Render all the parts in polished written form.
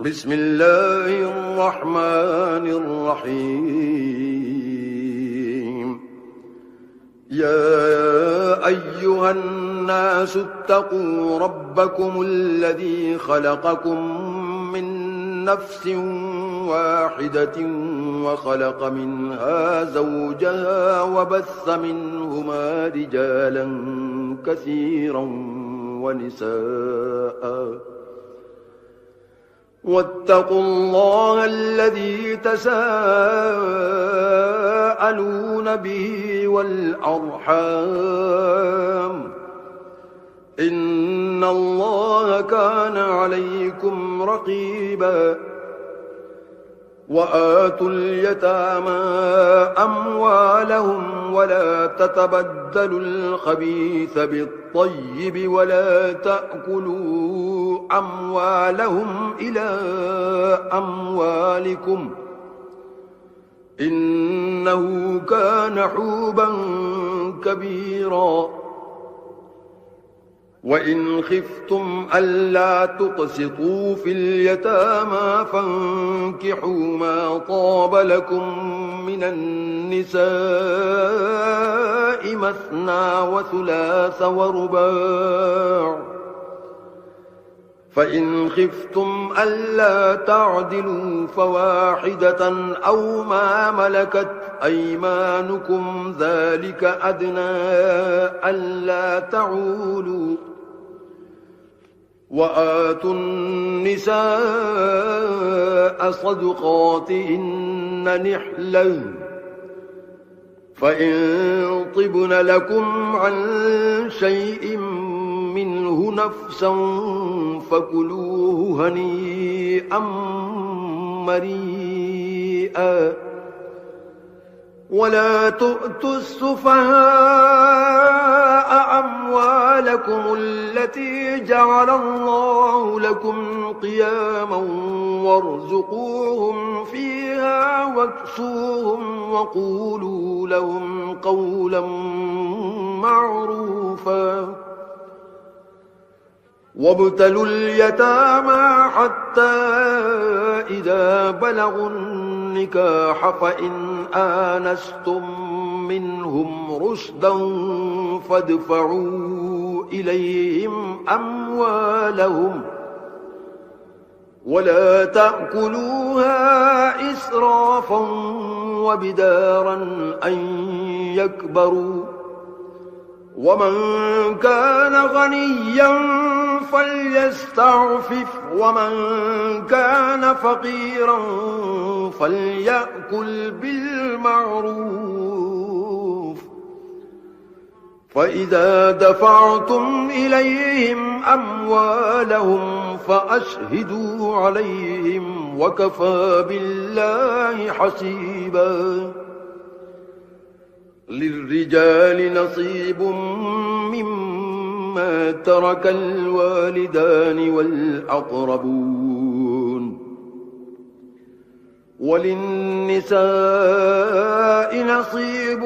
بسم الله الرحمن الرحيم. يا أيها الناس اتقوا ربكم الذي خلقكم من نفس واحدة وخلق منها زوجها وبث منهما رجالا كثيرا ونساء، واتقوا الله الذي تساءلون به والأرحام، إن الله كان عليكم رقيبا. وآتوا اليتامى أموالهم ولا تتبدلوا الخبيث بالطيب ولا تأكلوا أموالهم إلى أموالكم، إنه كان حوبا كبيرا. وإن خفتم ألا تقسطوا في اليتامى فانكحوا ما طاب لكم من النساء مثنى وثلاث ورباع، فإن خفتم ألا تعدلوا فواحدة أو ما ملكت أيمانكم، ذلك أدنى ألا تعولوا. وآتوا النساء صدقاتهن نحلة، فإن طبن لكم عن شيء منه نفسا فكلوه هنيئا مريئا. ولا تؤتوا السفهاء أموالكم التي جعل الله لكم قياما وارزقوهم فيها واكسوهم وقولوا لهم قولا معروفا. وابتلوا اليتامى حتى إذا بلغوا النكاح فإن آنستم منهم رشدا فادفعوا إليهم أموالهم ولا تأكلوها إسرافا وبدارا أن يكبروا. ومن كان غنيا فليستعفف ومن كان فقيرا فليأكل بالمعروف. فإذا دفعتم إليهم أموالهم فأشهدوا عليهم وكفى بالله حسيبا. للرجال نصيب مما ترك الوالدان والأقربون، وللنساء نصيب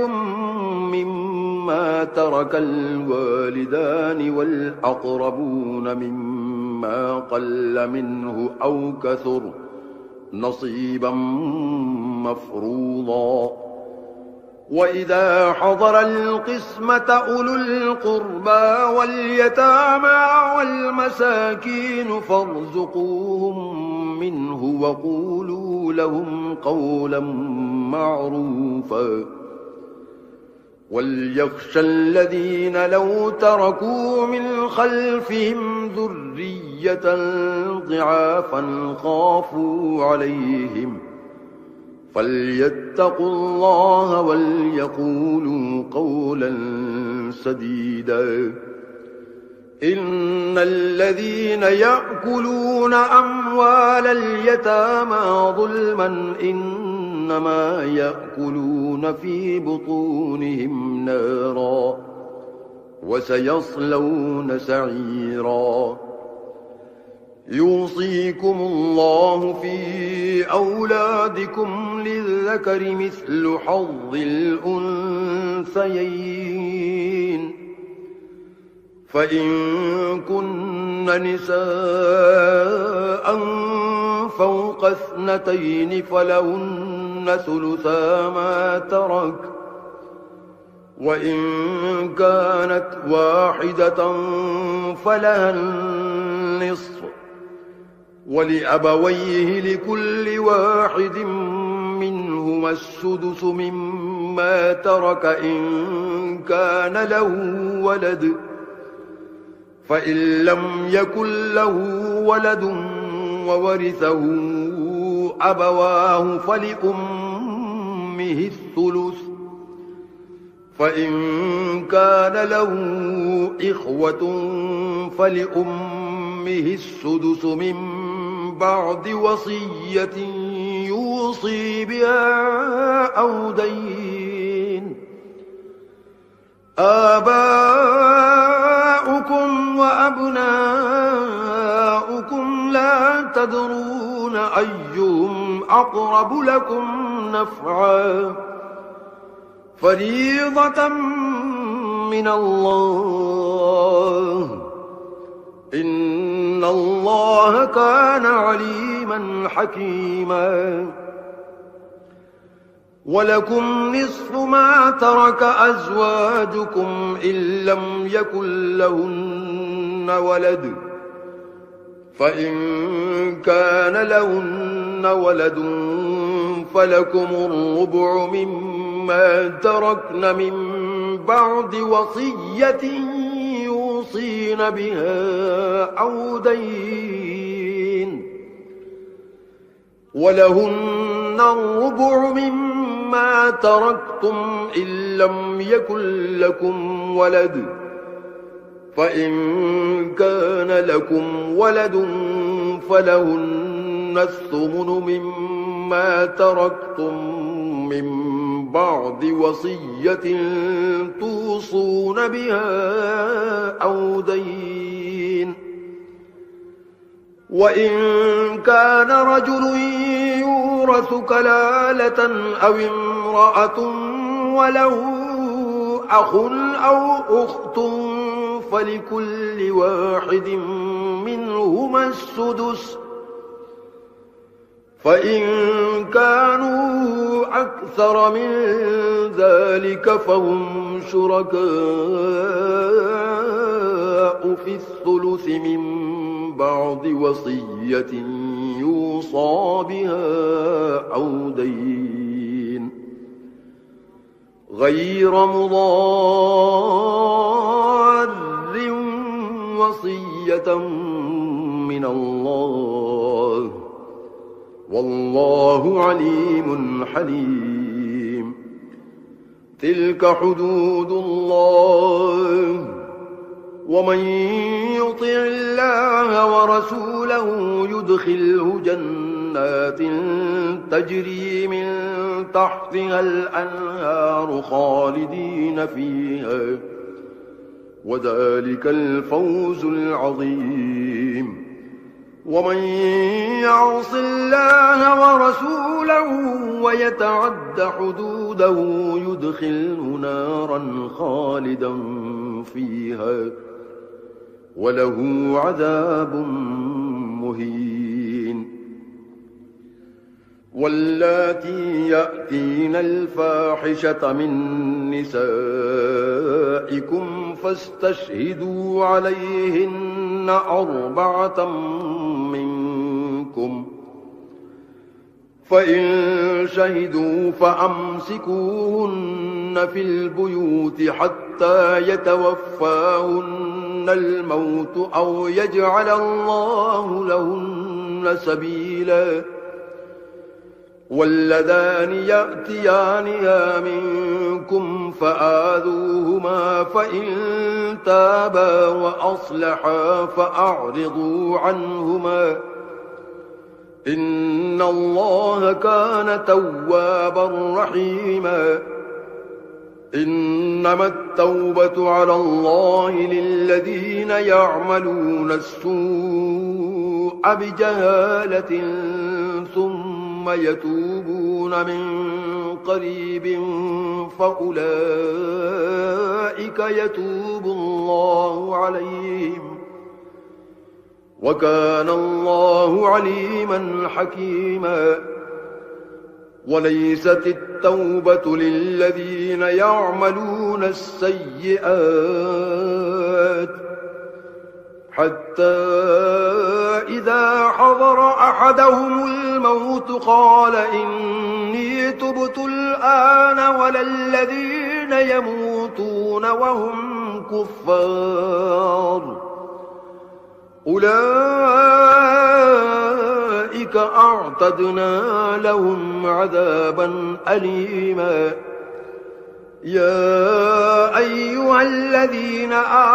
مما ترك الوالدان والأقربون مما قل منه أو كثر نصيبا مفروضا. وإذا حضر القسمة أولو القربى واليتامى والمساكين فارزقوهم منه وقولوا لهم قولا معروفا. وليخشى الذين لو تركوا من خلفهم ذرية ضعافا خافوا عليهم فليتقوا الله وليقولوا قولا سديدا. إن الذين يأكلون أموال اليتامى ظلما إنما يأكلون في بطونهم نارا وسيصلون سعيرا. يوصيكم الله في أولادكم للذكر مثل حظ الأنثيين، فإن كن نساء فوق اثنتين فلهن ثلثا ما ترك، وإن كانت واحدة فلها النصف، ولأبويه لكل واحد منهما السدس مما ترك إن كان له ولد، فإن لم يكن له ولد وورثه أبواه فلأمه الثلث، فإن كان له إخوة فلأمه السدس من بعد وصية يوصي بها أو دين. آباؤكم وأبناؤكم لا تدرون أيهم أقرب لكم نفعا، فريضة من الله، إن الله كان عليما حكيما. ولكم نصف ما ترك أزواجكم إن لم يكن لهن ولد، فإن كان لهن ولد فلكم الربع مما تركن من بعد وصية يوصين بها أو دين، ولهن الربع مما تركتم إن لم يكن لكم ولد، فإن كان لكم ولد فلهن الثمن مما تركتم من بعد وصية توصون بها أو دين. وإن كان رجل يورث كلالة أو امرأة وله أخ أو أخت فلكل واحد منهما السدس، فإن كانوا أكثر من ذلك فهم شركاء في الثلث من بعد وصية يوصى بها أو دين، غير مضار، وصية من الله، والله عليم حليم. تلك حدود الله، ومن يطع الله ورسوله يدخله جنات تجري من تحتها الأنهار خالدين فيها، وذلك الفوز العظيم. ومن يعص الله ورسوله ويتعد حدوده يدخله نارا خالدا فيها وله عذاب مهين. واللاتي يأتين الفاحشة من نسائكم فاستشهدوا عليهن 4 منكم، فإن شهدوا فأمسكوهن في البيوت حتى يتوفاهن الموت أو يجعل الله لهن سبيلا. واللذان يأتيانها منكم فآذوهما، فإن تابا وأصلحا فأعرضوا عنهما، إن الله كان توابا رحيما. إنما التوبة على الله للذين يعملون السوء بجهالة ثم يتوبون من قريب فأولئك يتوب الله عليهم، وكان الله عليما حكيما. وليست التوبة للذين يعملون السيئات حتى إذا حضر أحدهم الموت قال إني تبت الآن، ولا الذين يموتون وهم كفار أولئك أعتدنا لهم عذابا أليما. يا أيها الذين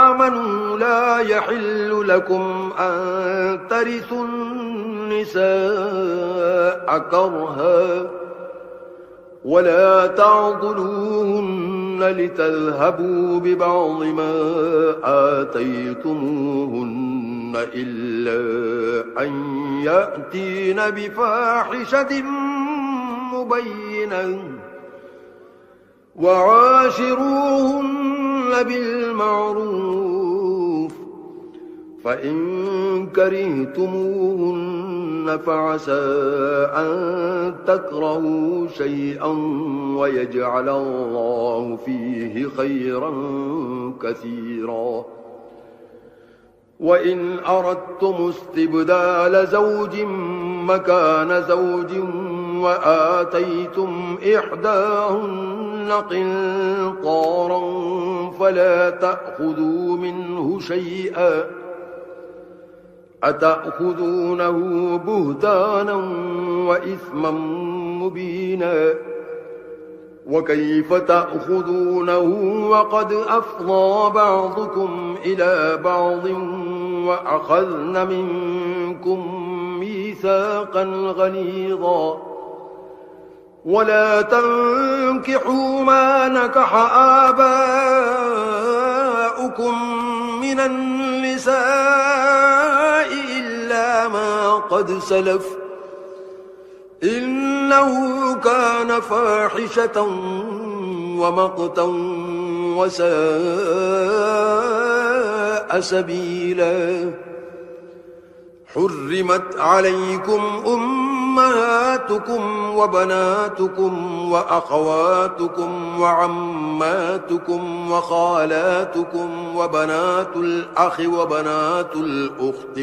آمنوا لا يحل لكم أن ترثوا النساء كرها ولا تعضلوهن لتذهبوا ببعض ما آتيتموهن إلا أن يأتين بفاحشة مبينة وعاشروهن بالمعروف، فإن كرهتموهن فعسى أن تكرهوا شيئا ويجعل الله فيه خيرا كثيرا. وإن أردتم استبدال زوج مكان زوج وآتيتم إحداهن قنطارا فلا تأخذوا منه شيئا أتأخذونه بهتانا وإثما مبينا. وكيف تأخذونه وقد أفضى بعضكم إلى بعض وأخذن منكم ميثاقا غليظا. ولا تنكحوا ما نكح آباؤكم من النساء إلا ما قد سلف إنه كان فاحشة ومقتا وساء سبيلا. حرمت عليكم أمهاتكم وبناتكم وأخواتكم وعماتكم وخالاتكم وبنات الأخ وبنات الأخت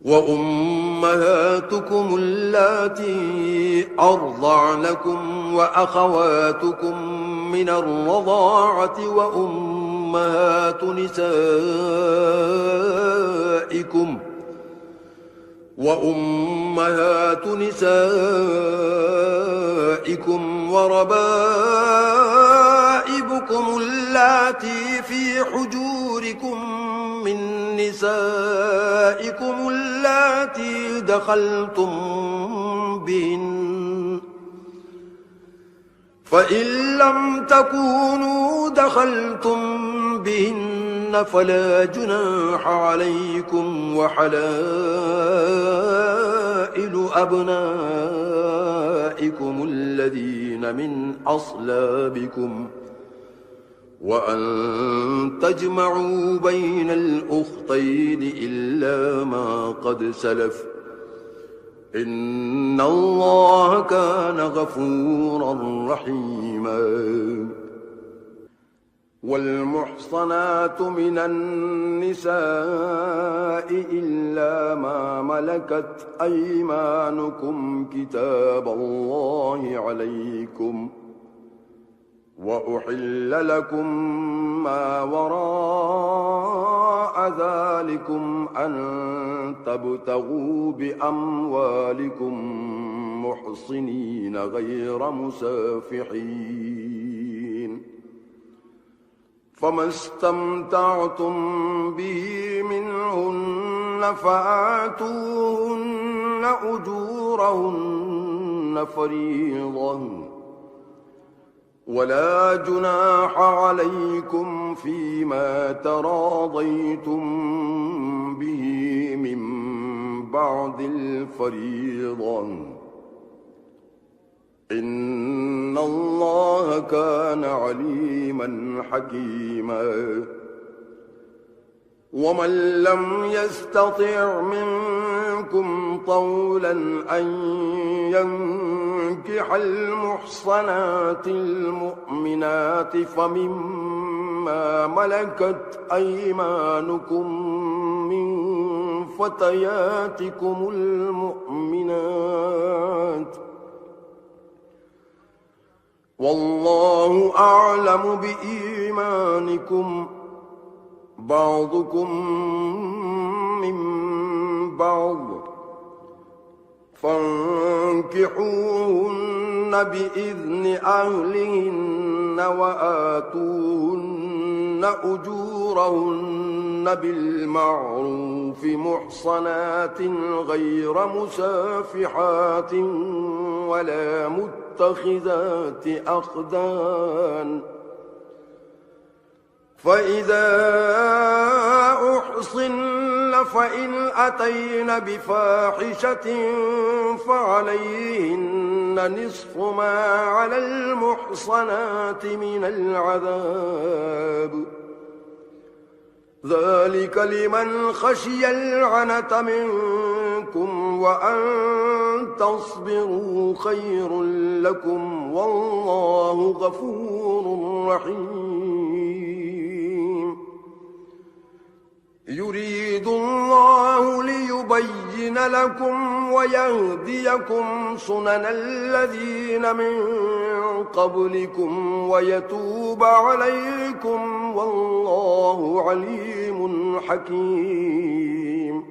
وأمهاتكم اللاتي أرضعنكم وأخواتكم من الرضاعة وأمهات نسائكم وربائبكم اللاتي في حجوركم من نسائكم اللاتي دخلتم بهن، فإن لم تكونوا دخلتم بهن فلا جناح عليكم وحلائل أبنائكم الذين من أصلابكم وأن تجمعوا بين الأختين إلا ما قد سلف إن الله كان غفورا رحيما. والمحصنات من النساء إلا ما ملكت أيمانكم كتاب الله عليكم، وأحل لكم ما وراء ذلكم أن تبتغوا بأموالكم محصنين غير مسافحين، فما استمتعتم به منهن فآتوهن أجورهن فريضة، ولا جناح عليكم فيما تراضيتم به من بعد الفريضة إن الله كان عليما حكيما. ومن لم يستطع منكم طولا أن ينكح المحصنات المؤمنات فمما ملكت أيمانكم من فتياتكم المؤمنات والله أعلم بإيمانكم بعضكم من بعض فانكحوهن بإذن أهلهن وآتوهن أجورهن بالمعروف محصنات غير مسافحات ولا متخذات أخدان فإذا أحصن فإن أتين بفاحشة فعليهن نصف ما على المحصنات من العذاب ذلك لمن خشي العنة منكم وأن تصبروا خير لكم والله غفور رحيم يريد الله ليبين لكم ويهديكم سنن الذين من قبلكم ويتوب عليكم والله عليم حكيم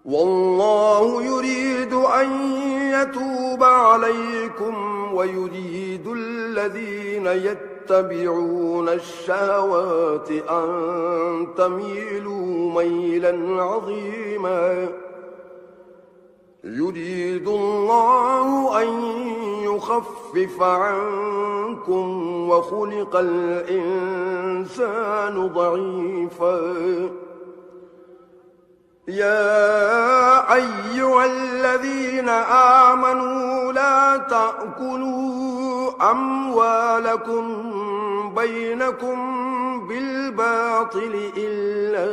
والله يريد أن يتوب عليكم ويريد الذين يتبعون الشهوات أن تميلوا ميلا عظيما يريد الله أن يخفف عنكم وخلق الإنسان ضعيفا يا أيها الذين آمنوا لا تأكلوا أموالكم بينكم بالباطل إلا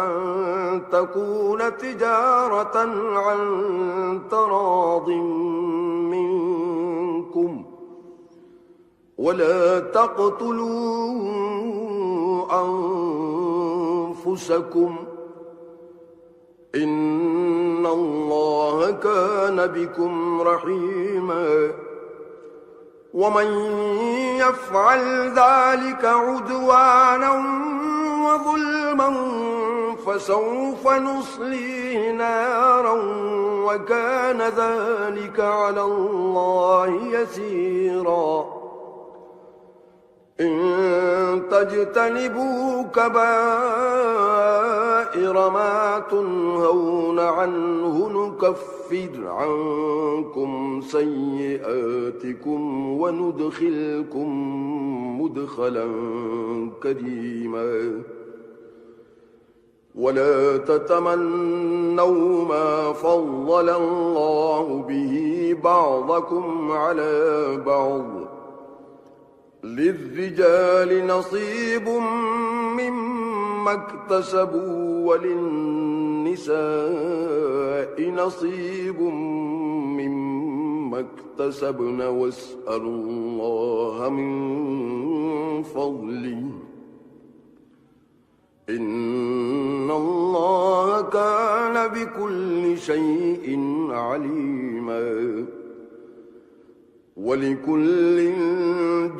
أن تكون تجارة عن تراض منكم ولا تقتلوا أنفسكم إن الله كان بكم رحيما ومن يفعل ذلك عدوانا وظلما فسوف نصليه نارا وكان ذلك على الله يسيرا إن تجتنبوا كبائر ما تنهون عنه نكفر عنكم سيئاتكم وندخلكم مدخلا كريما ولا تتمنوا ما فضل الله به بعضكم على بعض للرجال نصيب مما اكتسبوا وللنساء نصيب مما اكتسبن واسألوا الله من فضله إن الله كان بكل شيء عليما ولكل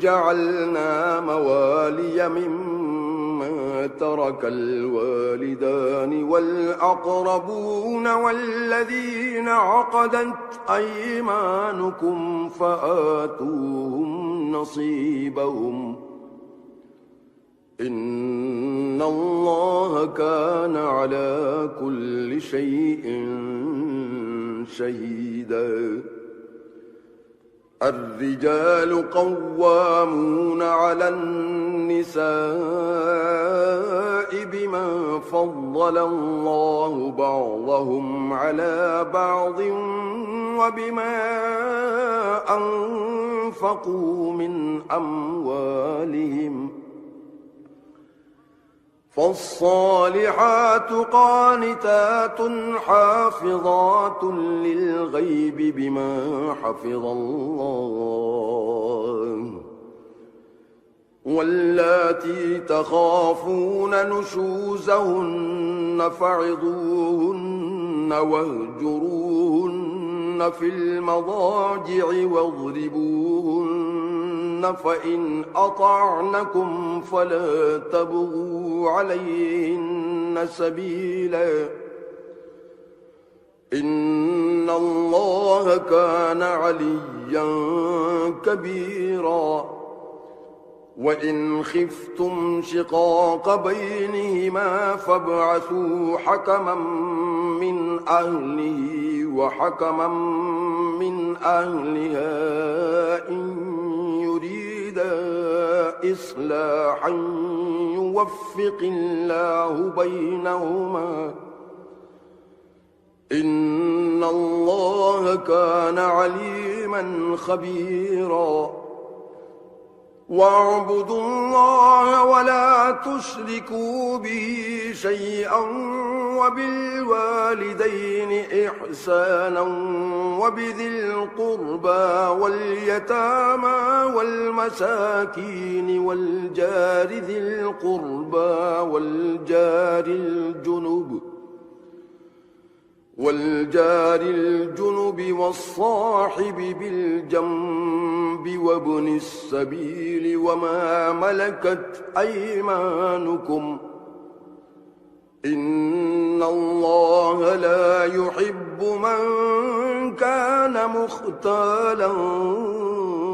جعلنا موالي مما ترك الوالدان والأقربون والذين عقدت أيمانكم فآتوهم نصيبهم إن الله كان على كل شيء شهيدا الرجال قوامون على النساء بما فضل الله بعضهم على بعض وبما أنفقوا من أموالهم فالصالحات قانتات حافظات للغيب بما حفظ الله واللاتي تخافون نشوزهن فعظوهن واهجروهن في المضاجع واضربوهن فإن أطعنكم فلا تبغوا عليهن سبيلا إن الله كان عليا كبيرا وإن خفتم شقاق بينهما فابعثوا حكما من أهله وحكما من أهلها إن يريدا إصلاحا يوفق الله بينهما إن الله كان عليما خبيرا واعبدوا الله ولا تشركوا به شيئا وبالوالدين إحسانا وبذي القربى واليتامى والمساكين والجار ذي القربى والجار الجنب والصاحب بالجنب وابن السبيل وما ملكت أيمانكم إن الله لا يحب من كان مختالا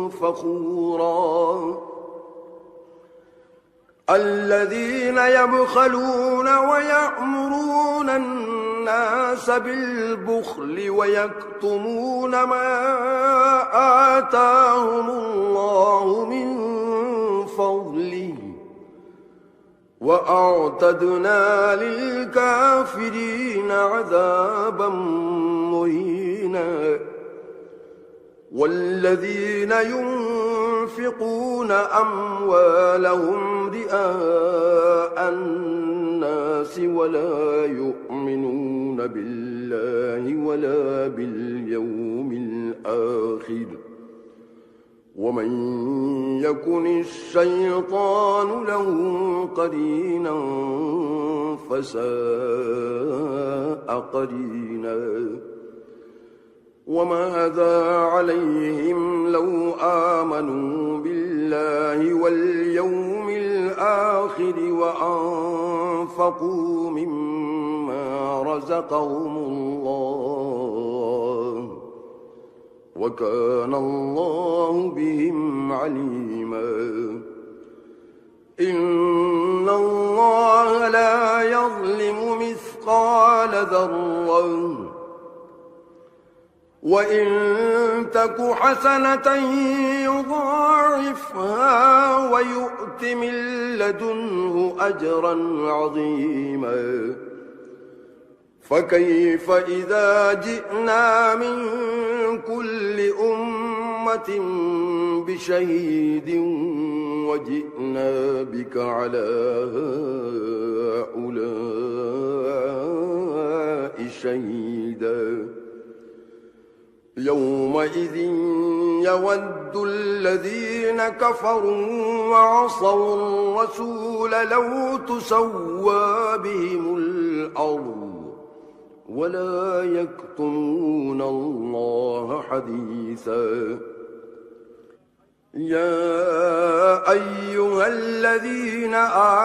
فخورا الذين يبخلون ويأمرون الناس بالبخل ويكتمون ما آتاهم الله من فضله وأعتدنا للكافرين عذابا مهينا والذين ينفقون أموالهم رئاء الناس ولا يؤمنون بالله ولا باليوم الآخر ومن يكن الشيطان له قرينا فساء قرينا وماذا عليهم لو آمنوا بالله واليوم الآخر وأنفقوا مما رزقهم الله وكان الله بهم عليما إن الله لا يظلم مثقال ذرة وإن تك حسنة يضاعفها ويؤت من لدنه أجرا عظيما فكيف إذا جئنا من كل أمة بشهيد وجئنا بك على هؤلاء شهيدا يومئذ يود الذين كفروا وعصوا الرسول لو تسوى بهم الأرض ولا يكتمون الله حديثا يا أيها الذين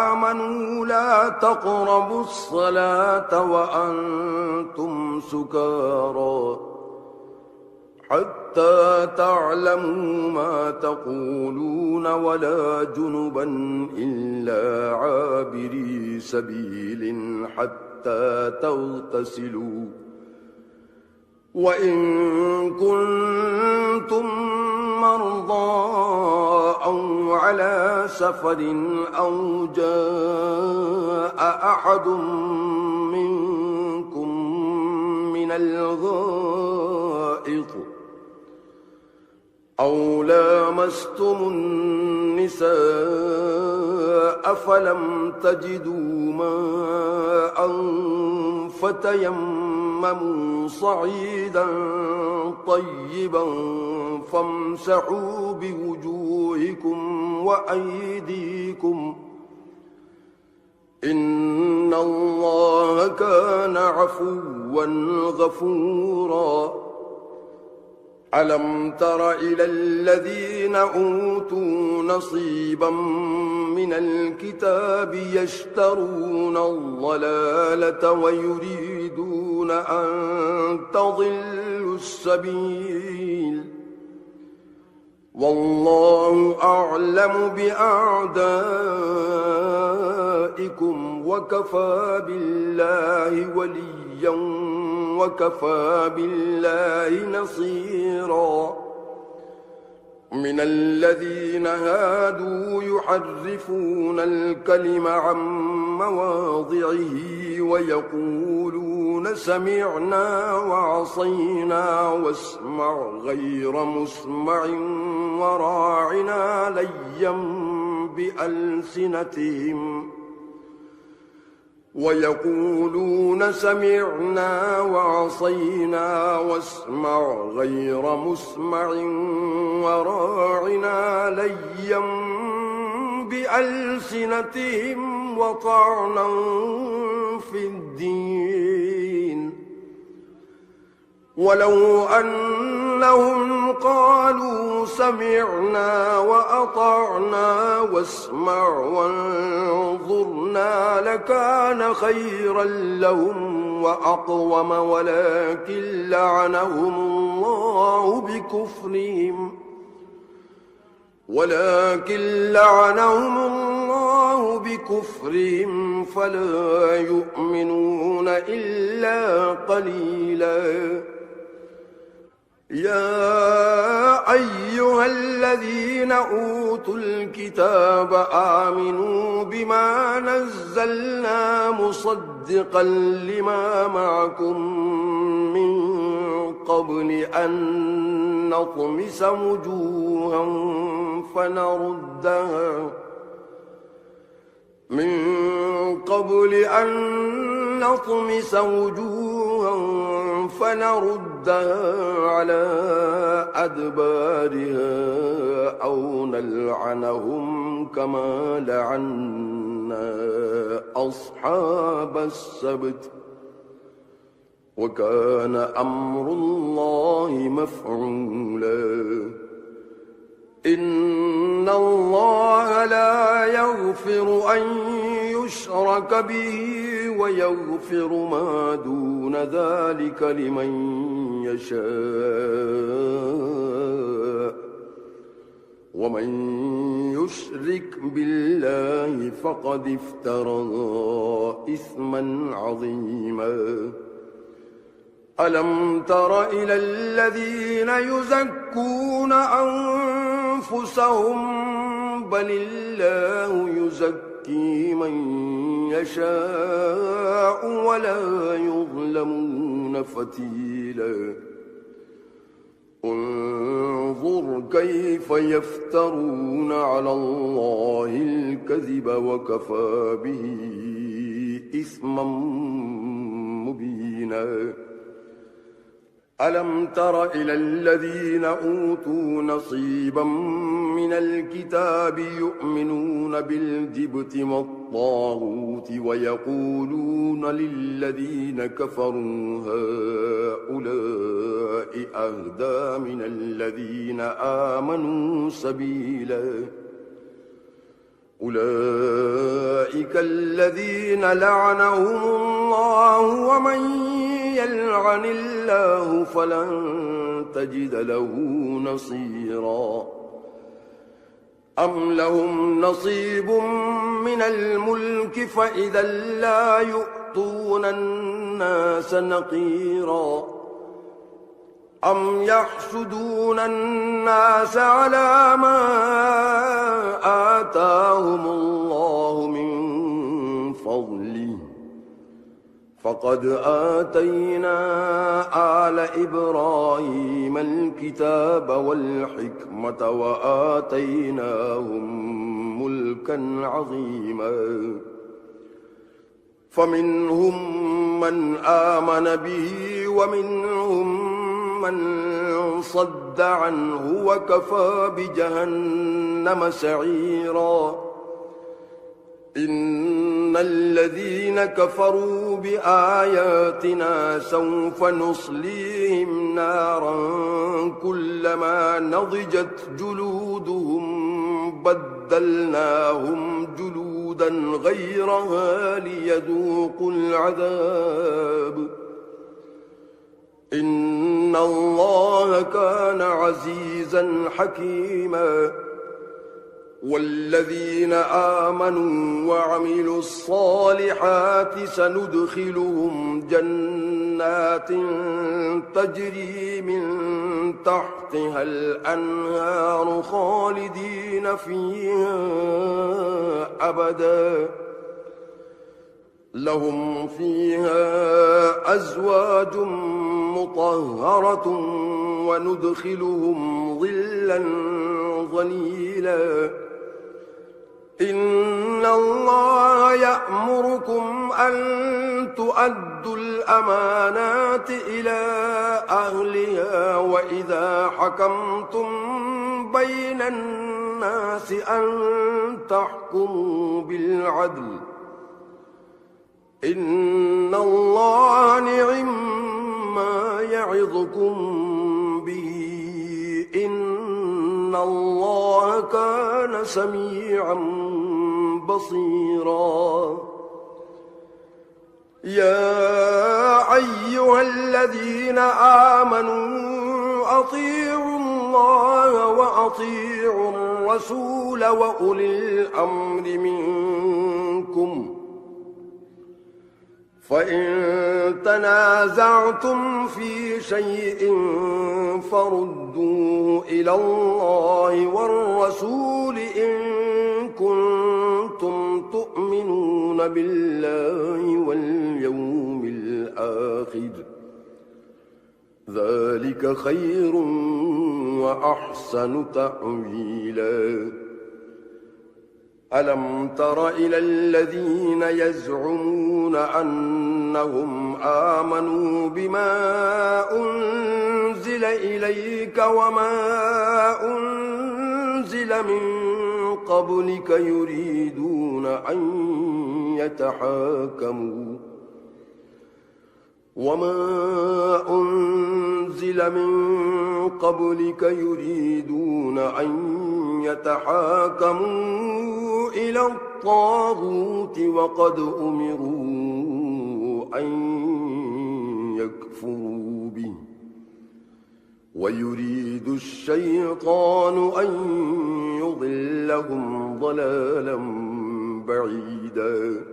آمنوا لا تقربوا الصلاة وأنتم سكارى حتى تعلموا ما تقولون ولا جنبا إلا عابري سبيل حتى تغتسلوا وإن كنتم مرضى أو على سفر أو جاء أحد منكم من الغائط أو لامستم النساء أفلم تجدوا ماء فتيمموا صعيدا طيبا فامسحوا بوجوهكم وأيديكم إن الله كان عفوا غفورا ألم تر إلى الذين أوتوا نصيبا من الكتاب يشترون الضلالة ويريدون أن تضلوا السبيل والله أعلم بأعدائكم وكفى بالله وليا وكفى بالله نصيرا من الذين هادوا يحرفون الكلم عن مواضعه ويقولون سمعنا وعصينا واسمع غير مسمع وراعنا ليا بألسنتهم ويقولون سمعنا وعصينا واسمع غير مسمع وراعنا ليا بألسنتهم وطعنا في الدين ولو أنهم قالوا سمعنا وأطعنا واسمع وانظرنا لكان خيرا لهم وأقوم ولكن لعنهم الله بكفرهم فلا يؤمنون إلا قليلا يا أيها الذين أوتوا الكتاب آمنوا بما نزلنا مصدقا لما معكم من قبل أن نطمس وجوها فنردها على أدبارها أو نلعنهم كما لعنا أصحاب السبت وكان أمر الله مفعولا إن الله لا يغفر أن يشرك به ويغفر ما دون ذلك لمن يشاء ومن يشرك بالله فقد افترى إثما عظيما ألم تر إلى الذين يزكون أنفسهم بل الله يزكي من يشاء ولا يظلمون فتيلا انظر كيف يفترون على الله الكذب وكفى به إثما مبينا ألم تر إلى الذين أوتوا نصيبا من الكتاب يؤمنون بالجبت والطاغوت ويقولون للذين كفروا هؤلاء أهدى من الذين آمنوا سبيلا أولئك الذين لعنهم الله ومن يلعن الله فلن تجد له نصيرا أم لهم نصيب من الملك فإذا لا يؤتون الناس نقيرا أم يحسدون الناس على ما آتاهم الله من فضله فقد آتينا آل إبراهيم الكتاب والحكمة وآتيناهم ملكا عظيما فمنهم من آمن به ومنهم من صد عنه وكفى بجهنم سعيرا إن الذين كفروا بآياتنا سوف نصليهم نارا كلما نضجت جلودهم بدلناهم جلودا غيرها ليذوقوا العذاب إن الله كان عزيزا حكيما والذين آمنوا وعملوا الصالحات سندخلهم جنات تجري من تحتها الأنهار خالدين فيها أبدا لهم فيها أزواج مطهرة وندخلهم ظلا ظليلا إن الله يأمركم أن تؤدوا الأمانات إلى أهلها وإذا حكمتم بين الناس أن تحكموا بالعدل إن الله نعما يعظكم به إن الله كان سميعا بصيرا يا أيها الذين آمنوا أطيعوا الله وأطيعوا الرسول وأولي الأمر منكم فإن تنازعتم في شيء فردوه إلى الله والرسول إن كنتم تؤمنون بالله واليوم الآخر ذلك خير وأحسن تأويلا ألم تر إلى الذين يزعمون أنهم آمنوا بما أنزل إليك وما أنزل من قبلك يريدون أن يتحاكموا وما أنزل من قبلك يريدون أن يتحاكموا إلى الطاغوت وقد أمروا أن يكفروا به ويريد الشيطان أن يضلهم ضلالا بعيدا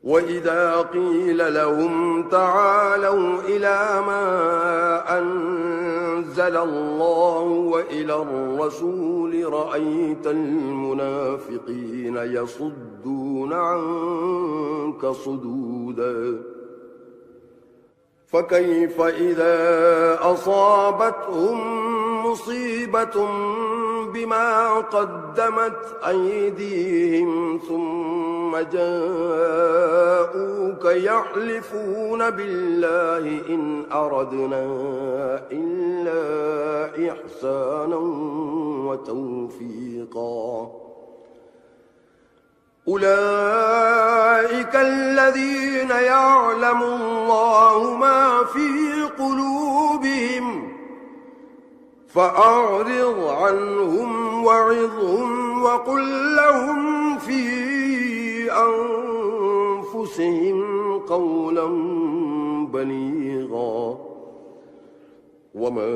وإذا قيل لهم تعالوا إلى ما أنزل الله وإلى الرسول رأيت المنافقين يصدون عنك صدودا فكيف إذا أصابتهم مصيبة بما قدمت أيديهم ثم جاءوك يحلفون بالله إن أردنا إلا إحسانا وتوفيقا أولئك الذين يعلم الله ما في قلوبهم فأعرض عنهم وعظهم وقل لهم في أنفسهم قولا بليغا وما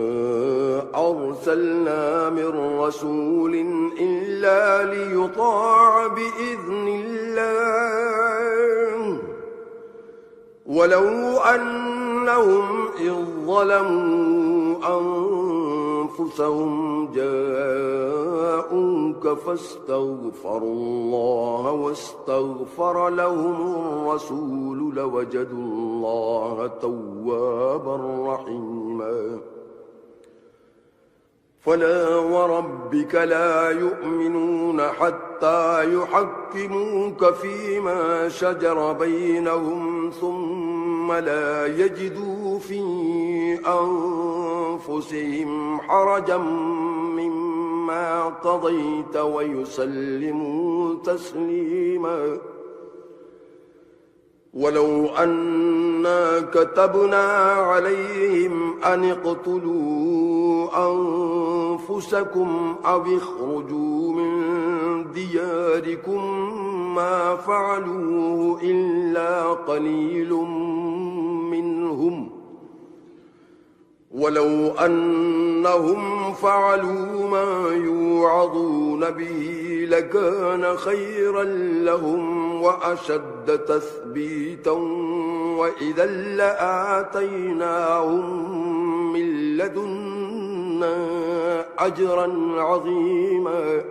أرسلنا من رسول إلا ليطاع بإذن الله ولو أنهم إذ ظلموا أنفسهم جاءوك فاستغفروا الله واستغفر لهم الرسول لوجدوا الله توابا رحيما فلا وربك لا يؤمنون حتى يحكموك فيما شجر بينهم ثم لا يجدوا في أنفسهم حرجا مما قضيت ويسلموا تسليما. ولو أنا كتبنا عليهم أن اقتلوا أنفسكم أو اخرجوا من دياركم ما فعلوه إلا قليل منهم، ولو أنهم فعلوا ما يوعظون به لكان خيرا لهم وأشد تثبيتا وإذا لآتيناهم من لدنا أجرا عظيما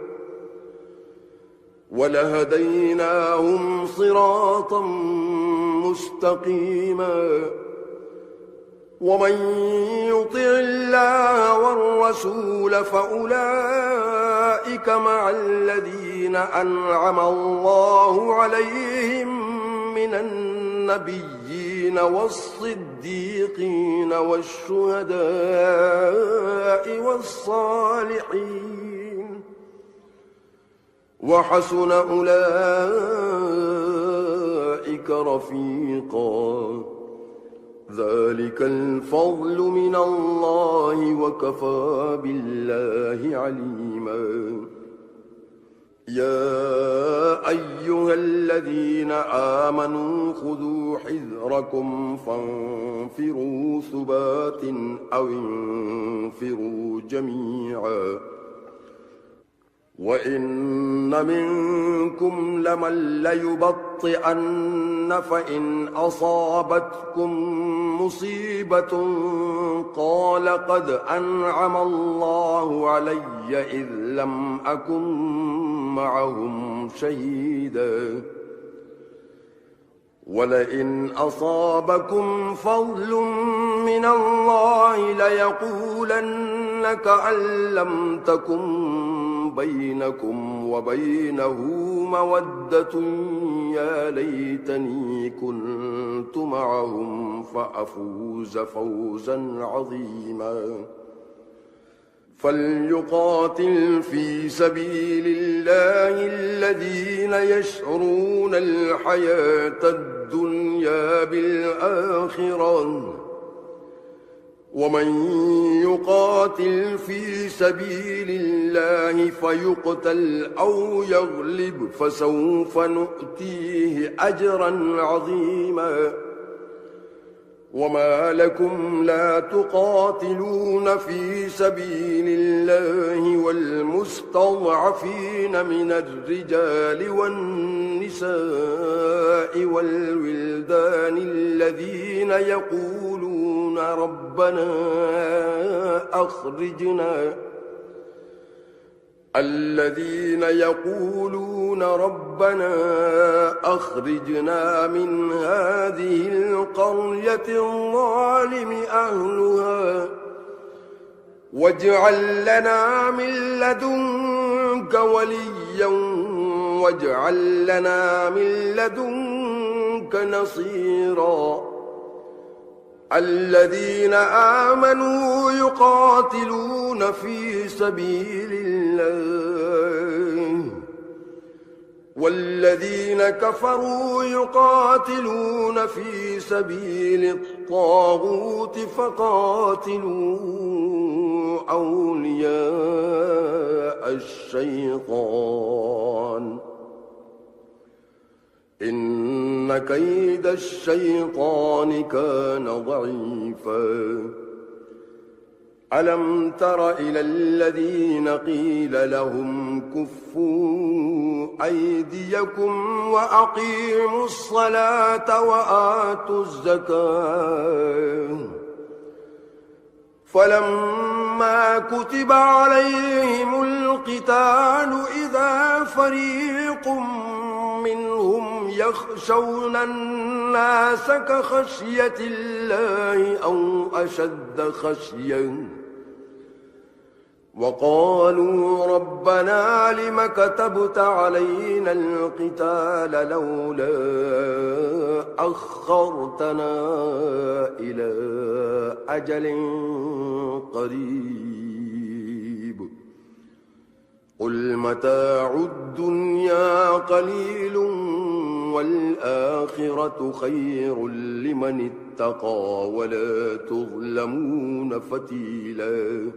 ولهديناهم صراطا مستقيما. ومن يطع الله والرسول فأولئك مع الذين أنعم الله عليهم من النبيين والصديقين والشهداء والصالحين وحسن أولئك رفيقا. ذلك الفضل من الله وكفى بالله عليما. يا أيها الذين آمنوا خذوا حذركم فانفروا ثبات أو انفروا جميعا. وإن منكم لمن ليبطئن فإن أصابتكم مصيبة قال قد أنعم الله علي إذ لم أكن معهم شهيدا. ولئن أصابكم فضل من الله ليقولن كأن لم تكن بينكم وبينه مودة يا ليتني كنت معهم فأفوز فوزا عظيما. فليقاتل في سبيل الله الذين يشرون الحياة الدنيا بالآخرة ومن يقاتل في سبيل الله فيقتل أو يغلب فسوف نؤتيه أجرا عظيما. وما لكم لا تقاتلون في سبيل الله والمستضعفين من الرجال والنساء والولدان الذين يقولون ربنا أخرجنا من هذه القرية الظالم أهلها واجعل لنا من لدنك وليا واجعل لنا من لدنك نصيرا. الذين آمنوا يقاتلون في سبيل الله والذين كفروا يقاتلون في سبيل الطاغوت فقاتلوا أولياء الشيطان إن كيد الشيطان كان ضعيفا. ألم تر إلى الذين قيل لهم كفوا أيديكم وأقيموا الصلاة وآتوا الزكاة فلما كتب عليهم القتال إذا فريق منهم يخشون الناس كخشية الله أو أشد خشية وقالوا ربنا لم كتبت علينا القتال لولا أخرتنا إلى أجل قريب قل متاع الدنيا قليل والآخرة خير لمن اتقى ولا تظلمون فتيلا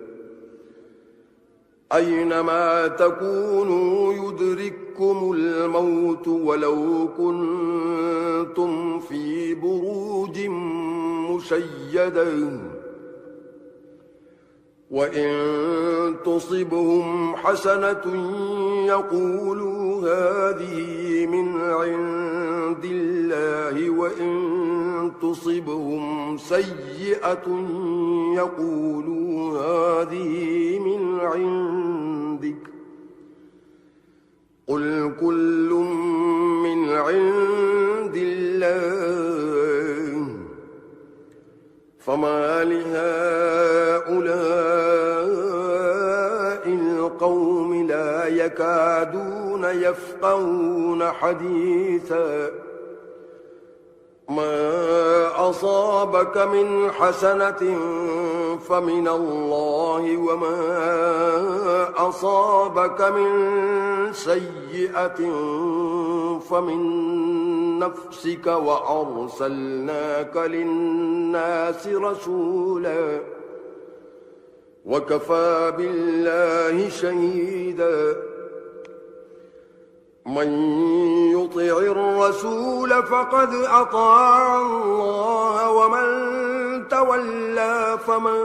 أينما تكونوا يدرككم الموت ولو كنتم في بروج مشيدة وإن تصبهم حسنة يقولوا هذه من عند الله وإن تصبهم سيئة يقولوا هذه من عندك قل كل من عند الله فما لهؤلاء القوم لا يكادون يفقهون حديثا ما أصابك من حسنة فمن الله وما أصابك من سيئة فمن نفسك وأرسلناك للناس رسولا وكفى بالله شهيدا من يطع الرسول فقد أطاع الله ومن تولى فما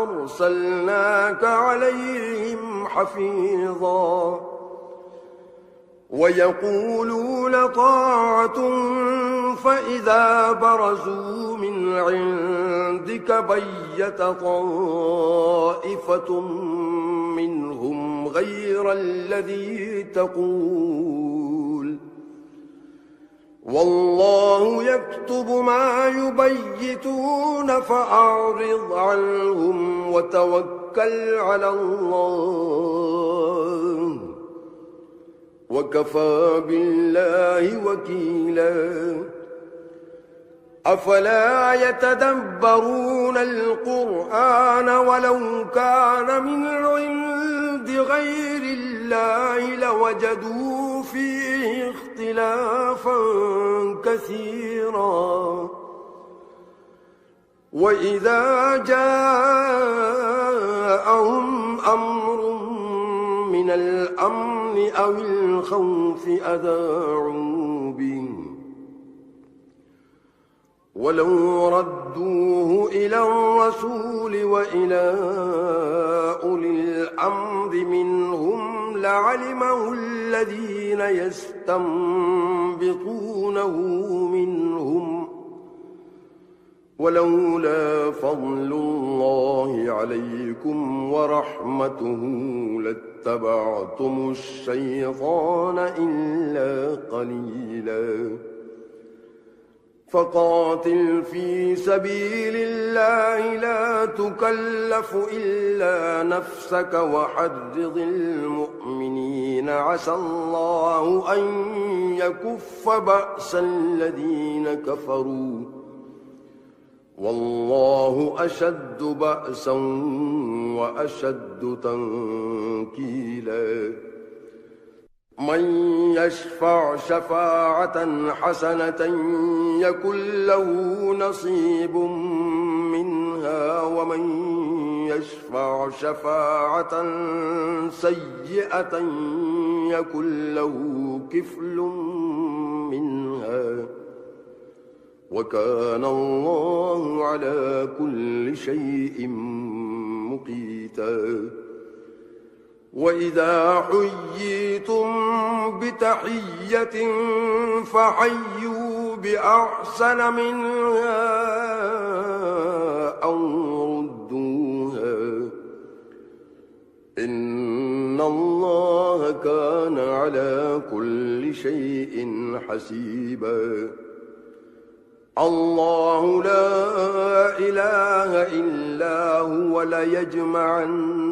أرسلناك عليهم حفيظا ويقولون طاعة فإذا برزوا من عندك بيت طائفة منهم غير الذي تقول والله يكتب ما يبيتون فأعرض عنهم وتوكل على الله وكفى بالله وكيلا أفلا يتدبرون القرآن ولو كان من عند غير الله لوجدوا فيه اختلافا كثيرا وإذا جاءهم أمر من الأمن أو الخوف أذاعوا به ولو ردوه إلى الرسول وإلى أولي الأمر منهم لعلمه الذين يستنبطونه منهم ولولا فضل الله عليكم ورحمته لاتبعتم الشيطان إلا قليلا فقاتل في سبيل الله لا تكلف إلا نفسك وحرض المؤمنين عسى الله أن يكف بأس الذين كفروا والله أشد بأسا وأشد تنكيلا من يشفع شفاعة حسنة يكن له نصيب منها ومن يشفع شفاعة سيئة يكن له كفل منها وكان الله على كل شيء مقيتا وإذا حييتم بتحية فحيوا بأحسن منها أو ردوها إن الله كان على كل شيء حسيبا الله لا إله إلا هو ليجمعنكم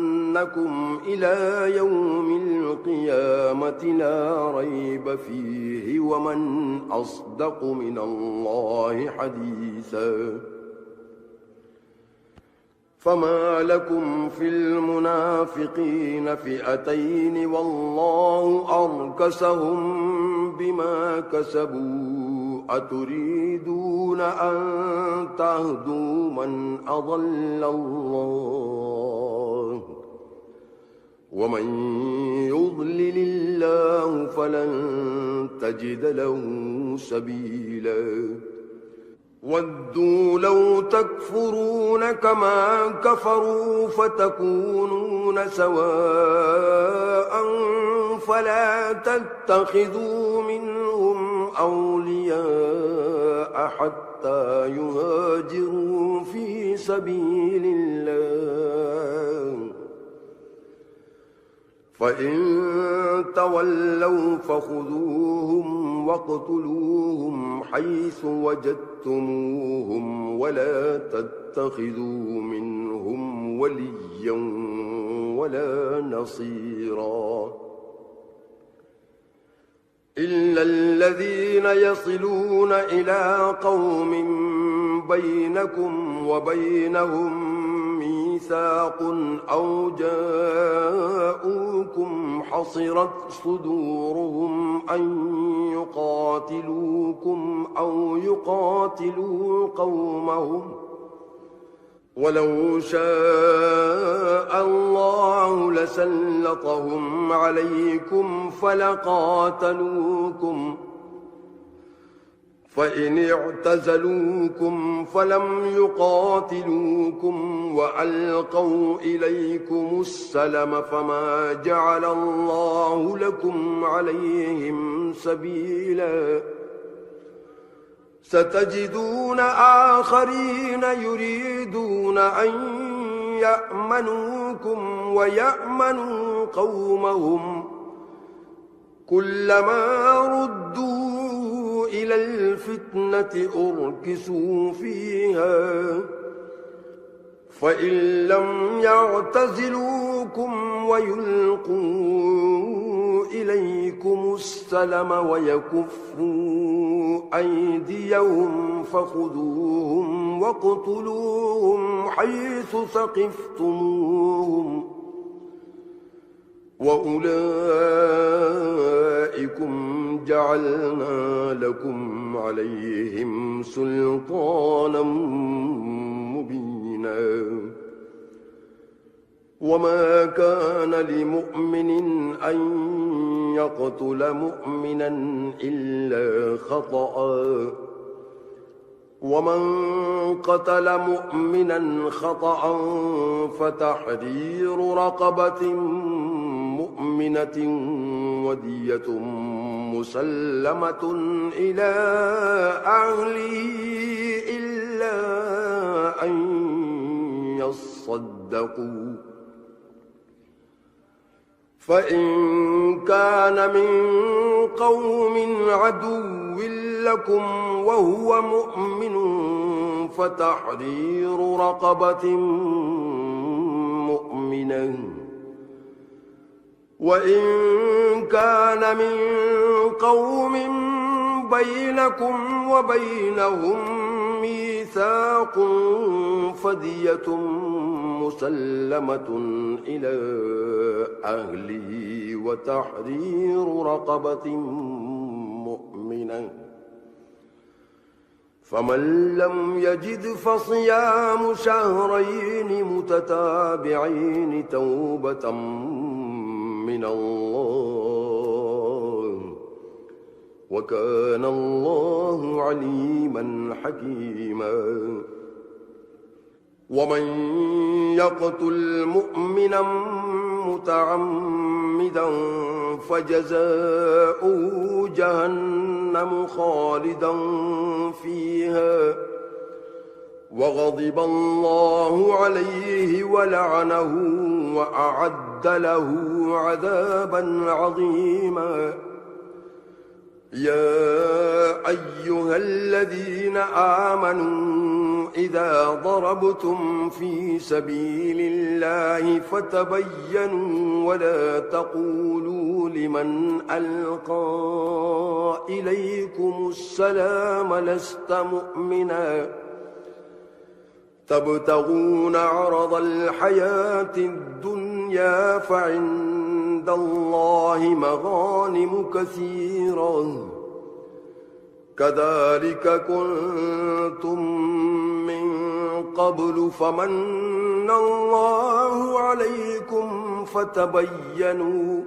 إلى يوم القيامة لا ريب فيه ومن أصدق من الله حديثا فما لكم في المنافقين فئتين والله أركسهم بما كسبوا أتريدون أن تهدوا من أضل الله ومن يضلل الله فلن تجد له سبيلا ودوا لو تكفرون كما كفروا فتكونون سواء فلا تتخذوا منهم أولياء حتى يهاجروا في سبيل الله فإن تولوا فخذوهم واقتلوهم حيث وجدتموهم ولا تتخذوا منهم وليا ولا نصيرا إلا الذين يصلون إلى قوم بينكم وبينهم ميثاق أو جاءوكم حصرت صدورهم أن يقاتلوكم أو يقاتلوا قومهم ولو شاء الله لسلطهم عليكم فلقاتلوكم فإن اعتزلوكم فلم يقاتلوكم وألقوا إليكم السلم فما جعل الله لكم عليهم سبيلا ستجدون آخرين يريدون أن يأمنوكم ويأمنوا قومهم كلما ردوا إلى الفتنة أركسوا فيها فإن لم يعتزلوكم ويلقوا إليكم السلم ويكفوا أيديهم فخذوهم واقتلوهم حيث ثقفتموهم وأولئكم جعلنا لكم عليهم سلطانا مبينا وما كان لمؤمن أن يقتل مؤمنا إلا خطأ ومن قتل مؤمنا خطأ فتحرير رقبة مؤمنة ودية مسلمة إلى أهله إلا أن يصدقوا فإن كان من قوم عدو لكم وهو مؤمن فتحرير رقبة مؤمنة وإن كان من قوم بينكم وبينهم ميثاق فدية مسلمة إلى أهله وتحرير رقبة مؤمنة فمن لم يجد فصيام شهرين متتابعين توبة من الله وكان الله عليما حكيما ومن يقتل مؤمنا متعمدا فجزاؤه جهنم خالدا فيها وغضب الله عليه ولعنه وأعد له عذابا عظيما يا أيها الذين آمنوا إذا ضربتم في سبيل الله فتبينوا ولا تقولوا لمن ألقى إليكم السلام لست مؤمنا تبتغون عرض الحياة الدنيا فعند الله مغانم كثيرة كذلك كنتم من قبل فمن الله عليكم فتبينوا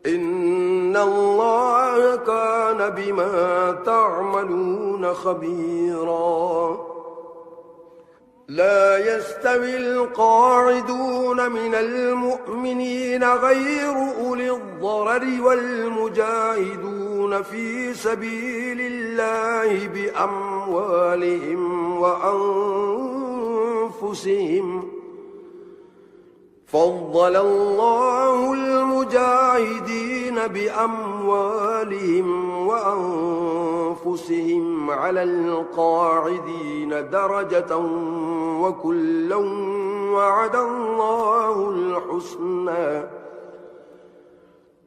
إن الله كان بما تعملون خبيرا لا يستوي القاعدون من المؤمنين غير أولي الضرر والمجاهدون في سبيل الله بأموالهم وأنفسهم فضل الله المجاهدين بأموالهم وأنفسهم على القاعدين درجة وكلا وعد الله الحسنى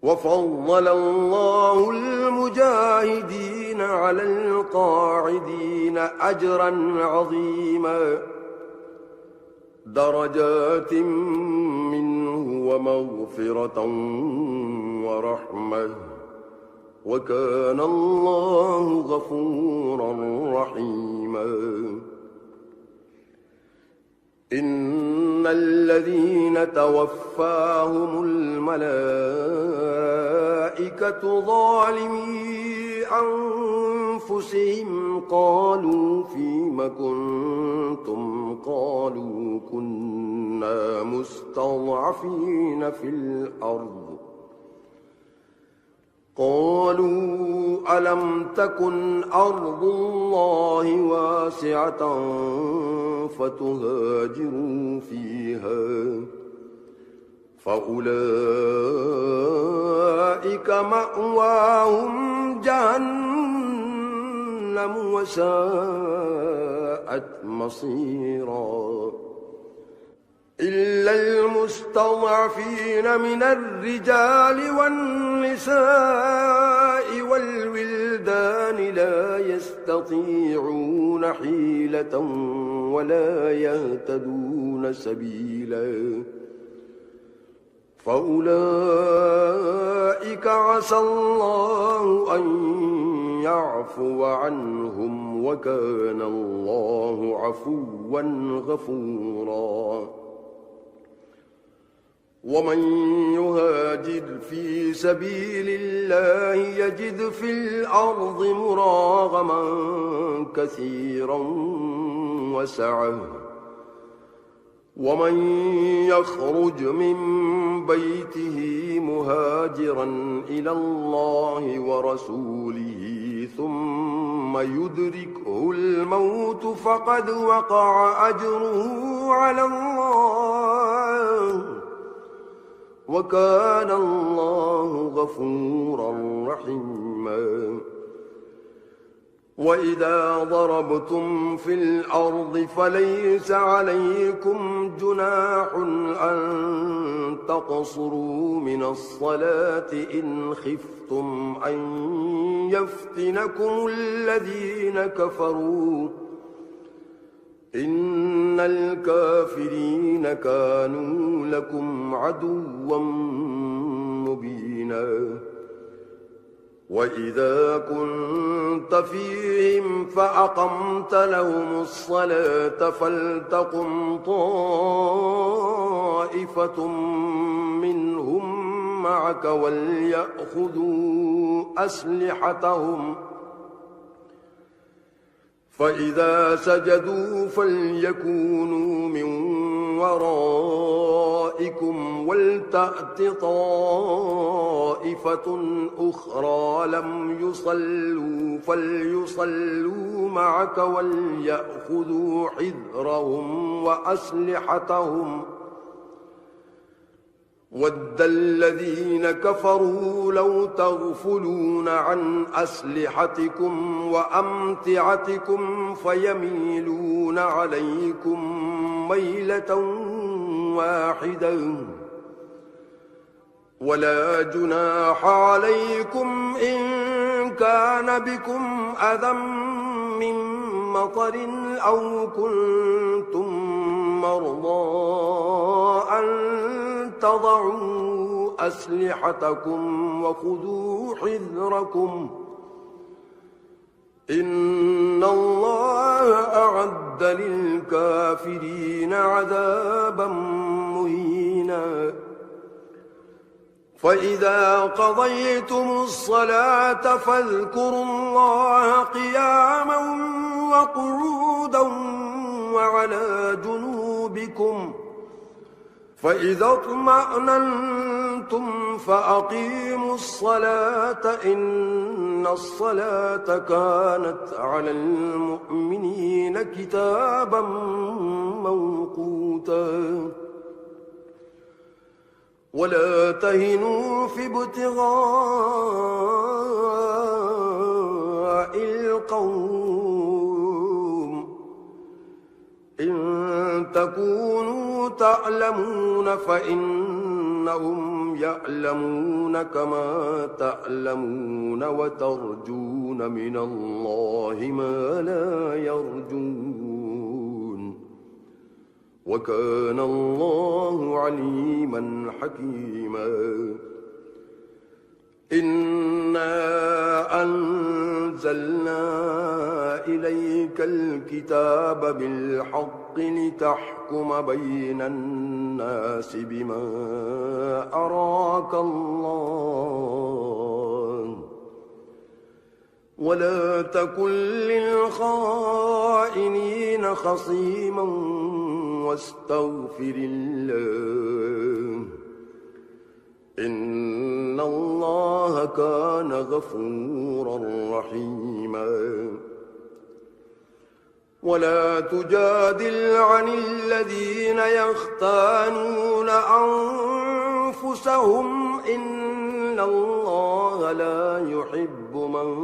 وفضل الله المجاهدين على القاعدين أجرا عظيما درجات منه ومغفرة ورحمة وكان الله غفورا رحيما إن الذين توفاهم الملائكة ظالمي أنفسهم قالوا فيم كنتم قالوا كنا مستضعفين في الأرض قالوا ألم تكن أرض الله واسعة فتهاجروا فيها فأولئك مأواهم جهنم وساءت مصيرا إلا المستضعفين من الرجال والنساء والولدان لا يستطيعون حيلة ولا يهتدون سبيلا فأولئك عسى الله أن يعفو عنهم وكان الله عفوا غفورا ومن يهاجر في سبيل الله يجد في الأرض مراغما كثيرا وسعة ومن يخرج من بيته مهاجرا إلى الله ورسوله ثم يدركه الموت فقد وقع أجره على الله وكان الله غفورا رحيما وإذا ضربتم في الأرض فليس عليكم جناح أن تقصروا من الصلاة إن خفتم أن يفتنكم الذين كفروا إن الكافرين كانوا لكم عدوا مبينا وإذا كنت فيهم فأقمت لهم الصلاة فلتقم طائفة منهم معك وليأخذوا أسلحتهم فإذا سجدوا فليكونوا من ورائكم ولتأت طائفة أخرى لم يصلوا فليصلوا معك وليأخذوا حذرهم وأسلحتهم ود الذين كفروا لو تغفلون عن أسلحتكم وأمتعتكم فيميلون عليكم ميلة واحدة ولا جناح عليكم إن كان بكم أذى من مطر أو كنتم مرضى أن تضعوا أسلحتكم وخذوا حذركم إن الله أعد للكافرين عذابا مهينا فإذا قضيتم الصلاة فاذكروا الله قياما وقعودا وعلى جنوبكم فإذا اطمأننتم فأقيموا الصلاة إن الصلاة كانت على المؤمنين كتابا موقوتا ولا تهنوا في ابتغاء القوم إن تكونوا تعلمون فإنهم يعلمون كما تعلمون وترجون من الله ما لا يرجون وكان الله عليما حكيما إنا أنزلنا إليك الكتاب بالحق لتحكم بين الناس بما أراك الله ولا تكن للخائنين خصيما واستغفر الله إن الله كان غفورا رحيما ولا تجادل عن الذين يختانون أنفسهم إن الله لا يحب من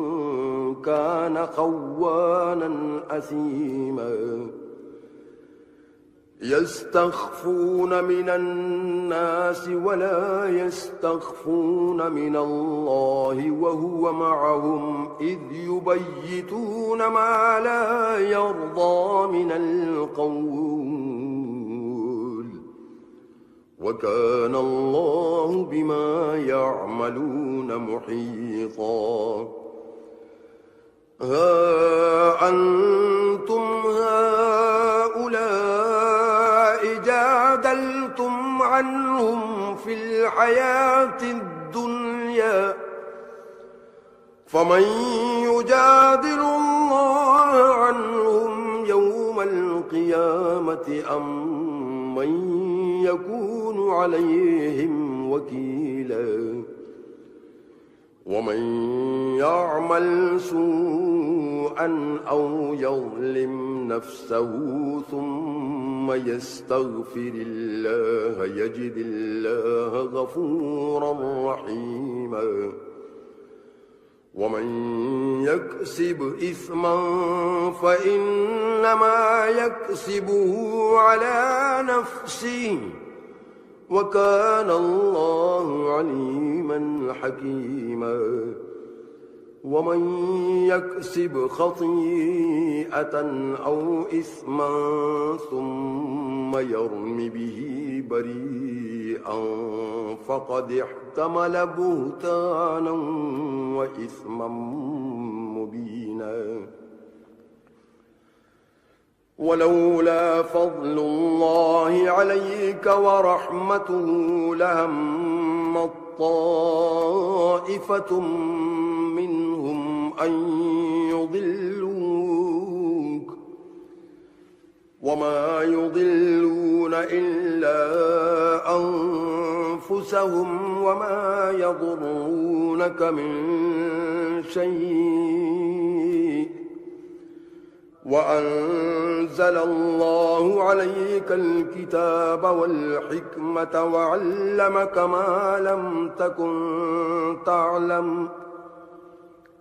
كان خوانا أثيما يستخفون من الناس ولا يستخفون من الله وهو معهم إذ يبيتون ما لا يرضى من القول وكان الله بما يعملون محيطا ها أنتم هؤلاء جادلتم عنهم في الحياة الدنيا فمن يجادل الله عنهم يوم القيامة أم من يكون عليهم وكيلا ومن يعمل سوءا أو يظلم نفسه ثم يستغفر الله يجد الله غفورا رحيما ومن يكسب إثما فإنما يكسبه على نفسه وكان الله عليما حكيما ومن يكسب خطيئة أو إثما ثم يرم به بريئا فقد احتمل بهتانا وإثما مبينا ولولا فضل الله عليك ورحمته لهم طائفة منهم أن يضلوك وما يضلون إلا أنفسهم وما يضرونك من شيء وأنزل الله عليك الكتاب والحكمة وعلمك ما لم تكن تعلم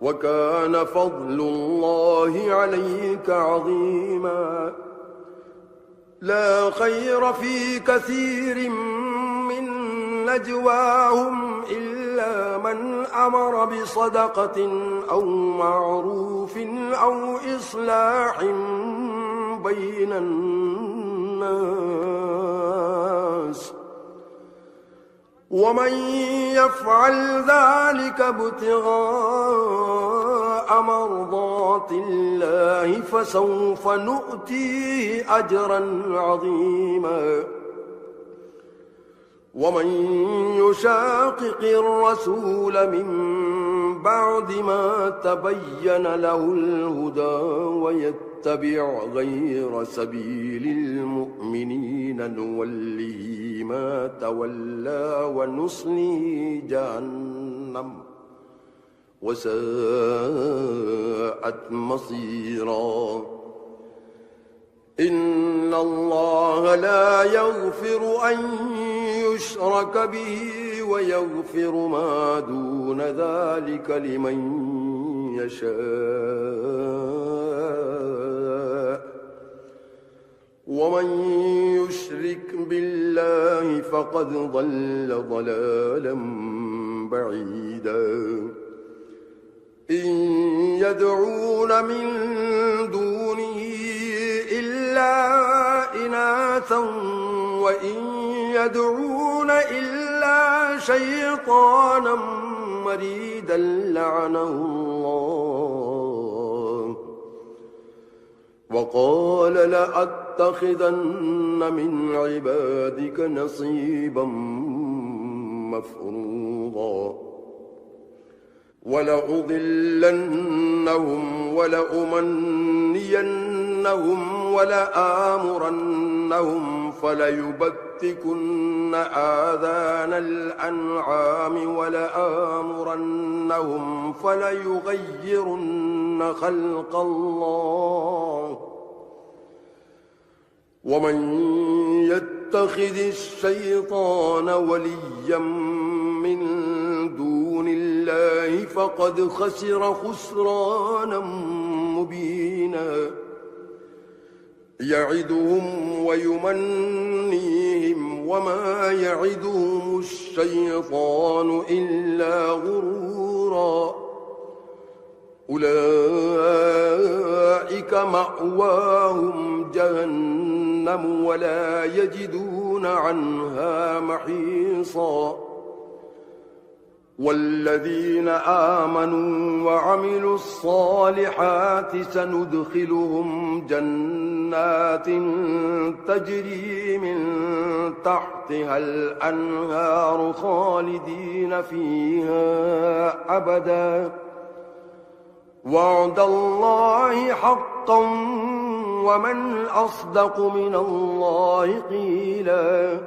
وكان فضل الله عليك عظيما لا خير في كثير من نجواهم إلا من أمر بصدقة أو معروف أو إصلاح بين الناس ومن يفعل ذلك ابتغاء مرضات الله فسوف نؤتيه أجرا عظيما ومن يشاقق الرسول من بعد ما تبين له الهدى ويتبع غير سبيل المؤمنين نوله ما تولى ونصليه جهنم وساءت مصيرا إن الله لا يغفر أن يشرك به ويغفر ما دون ذلك لمن يشاء ومن يشرك بالله فقد ضل ضلالا بعيدا إن يدعون من دونه إلا إناثا وإن يدعون إلا شيطانا مريدا لعنه الله وقال لأتخذن من عبادك نصيبا مفروضا ولأضلنهم ولأمنينهم ولآمرنهم فليبتكن آذان الأنعام ولآمرنهم فليغيرن خلق الله ومن يتخذ الشيطان وليا من دون الله فقد خسر خسرانا مبينا يعدهم ويمنيهم وما يعدهم الشيطان إلا غرورا أولئك مأواهم جهنم ولا يجدون عنها محيصا والذين آمنوا وعملوا الصالحات سندخلهم جنات تجري من تحتها الأنهار خالدين فيها أبدا وعد الله حقا ومن أصدق من الله قيلا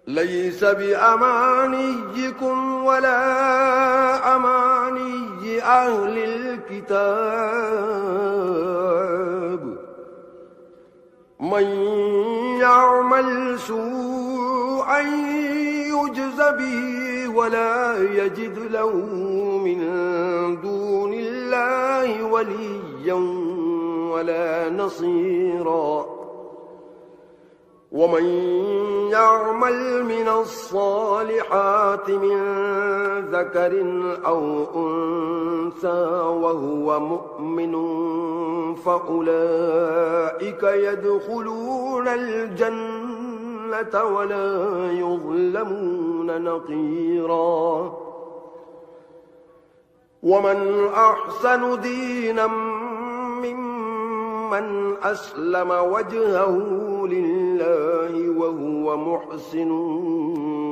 ليس بأمانيكم ولا أماني أهل الكتاب من يعمل سوءا يجز به ولا يجد له من دون الله وليا ولا نصيرا ومن يعمل من الصالحات من ذكر أو أنثى وهو مؤمن فأولئك يدخلون الجنة ولا يظلمون نقيرا ومن أحسن دينا ممن أسلم وجهه لله وهو محسن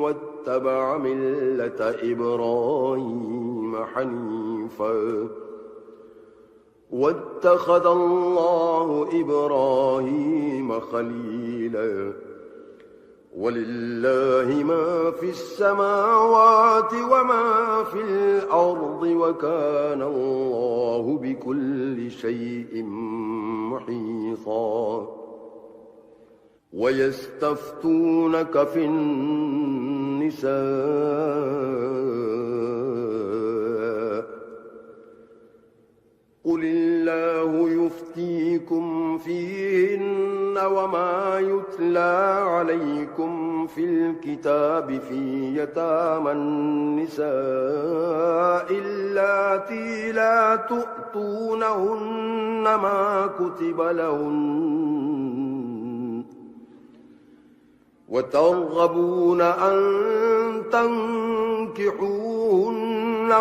واتبع ملة إبراهيم حنيفا واتخذ الله إبراهيم خليلا ولله ما في السماوات وما في الأرض وكان الله بكل شيء محيطا ويستفتونك في النساء قل الله يفتيكم فيهن وما يتلى عليكم في الكتاب في يتامى النساء اللاتي لا تؤتونهن ما كتب لهن وترغبون أن تنكحوهن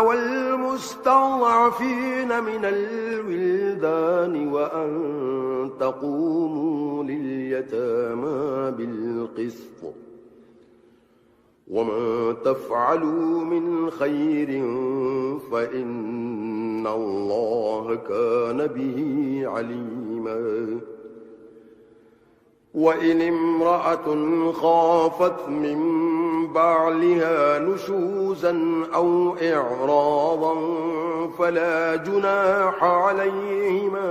والمستضعفين من الولدان وأن تقوموا لليتامى بالقسط وما تفعلوا من خير فإن الله كان به عليما وإن امرأة خافت من بعلها نشوزا أو إعراضا فلا جناح عليهما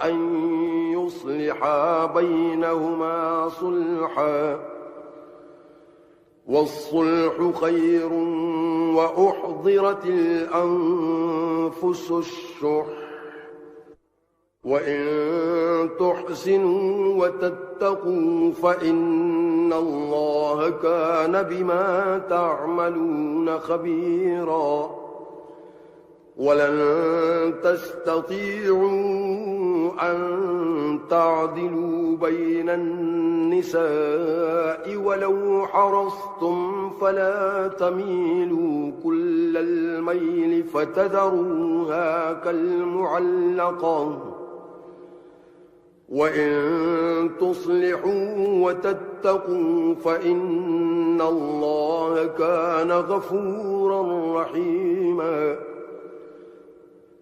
أن يصلحا بينهما صلحا والصلح خير وأحضرت الأنفس الشح وإن تحسنوا وتتقوا فإن الله كان بما تعملون خبيرا ولن تستطيعوا أن تعدلوا بين النساء ولو حرصتم فلا تميلوا كل الميل فتذروها كالمعلقة وإن تصلحوا وتتقوا فإن الله كان غفورا رحيما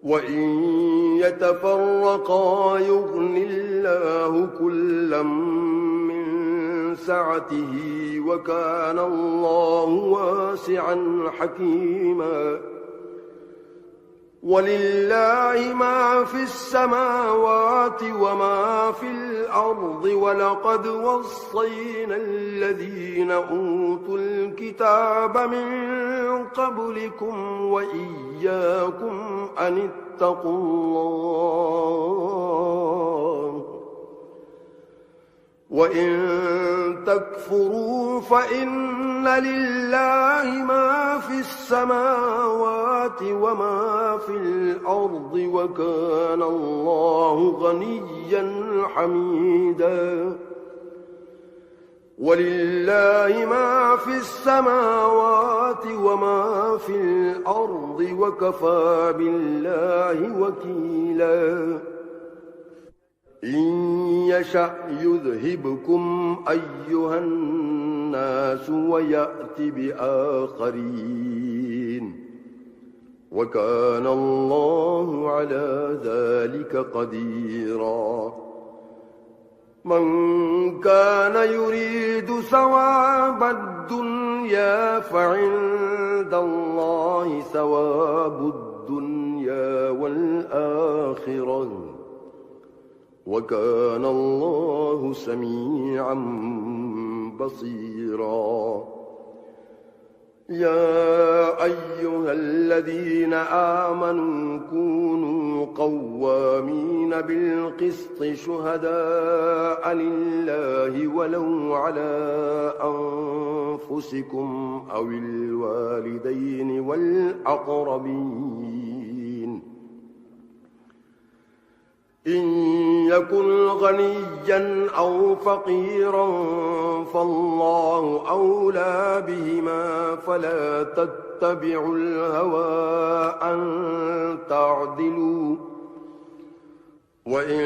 وإن يتفرقا يغن الله كلا من سعته وكان الله واسعا حكيما ولله ما في السماوات وما في الأرض ولقد وصينا الذين أوتوا الكتاب من قبلكم وإياكم أن اتقوا الله وإن تكفروا فإن لله ما في السماوات وما في الأرض وكان الله غنيا حميدا ولله ما في السماوات وما في الأرض وكفى بالله وكيلا إن يشأ يذهبكم أيها الناس ويأت بآخرين وكان الله على ذلك قديرا من كان يريد ثواب الدنيا فعند الله ثواب الدنيا والآخرة وكان الله سميعا بصيرا يا أيها الذين آمنوا كونوا قوامين بالقسط شهداء لله ولو على أنفسكم أو الوالدين والأقربين إن يكن غنيا أو فقيرا فالله أولى بهما فلا تتبعوا الهوى أن تعدلوا وإن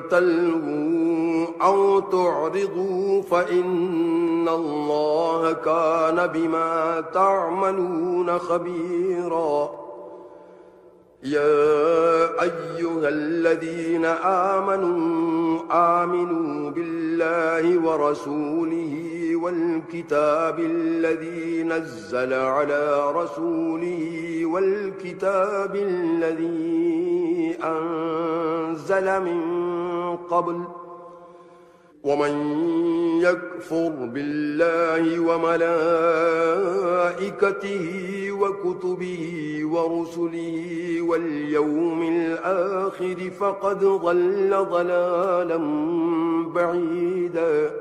تلووا أو تعرضوا فإن الله كان بما تعملون خبيرا يا أيها الذين آمنوا بالله ورسوله والكتاب الذي نزل على رسوله والكتاب الذي أنزل من قبل ومن يكفر بالله وملائكته وكتبه ورسله واليوم الآخر فقد ضل ضلالا بعيدا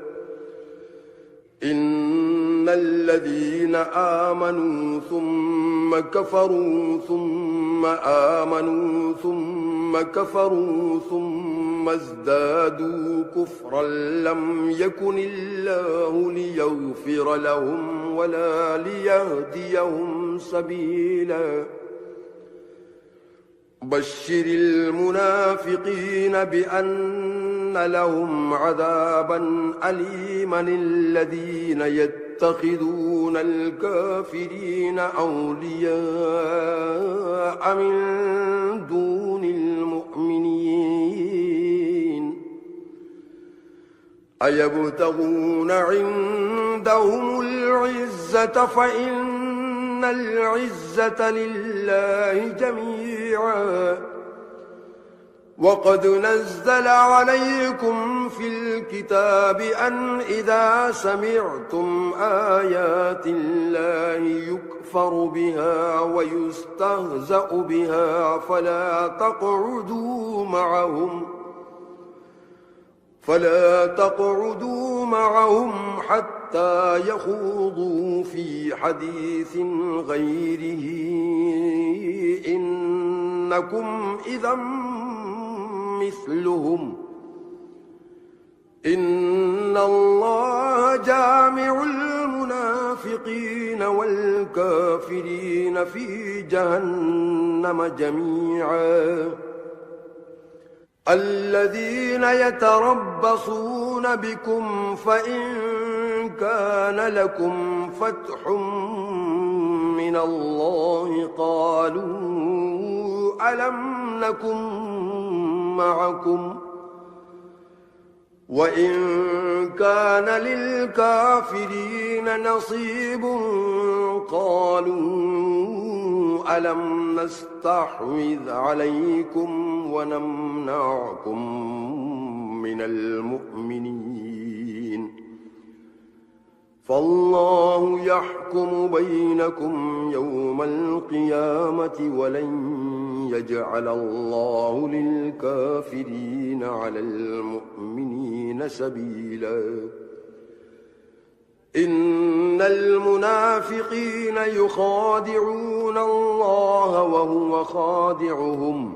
إن الذين آمنوا ثم كفروا ثم آمنوا ثم كفروا ثم ازدادوا كفرا لم يكن الله ليغفر لهم ولا ليهديهم سبيلا بشر المنافقين بأن لهم عذابا أليما الذين يتخذون الكافرين أولياء من دون المؤمنين أيبتغون عندهم العزة فإن العزة لله جميعا وقد نزل عليكم في الكتاب أن إذا سمعتم آيات الله يكفر بها ويستهزأ بها فلا تقعدوا معهم حتى يخوضوا في حديث غيره إنكم إذا مثلهم إن الله جامع المنافقين والكافرين في جهنم جميعا الذين يتربصون بكم فإن كان لكم فتح من الله قالوا ألم نكن معكم وإن كان للكافرين نصيب قالوا ألم نستحوذ عليكم ونمنعكم من المؤمنين فالله يحكم بينكم يوم القيامة ولن يجعل الله للكافرين على المؤمنين سبيلا إن المنافقين يخادعون الله وهو خادعهم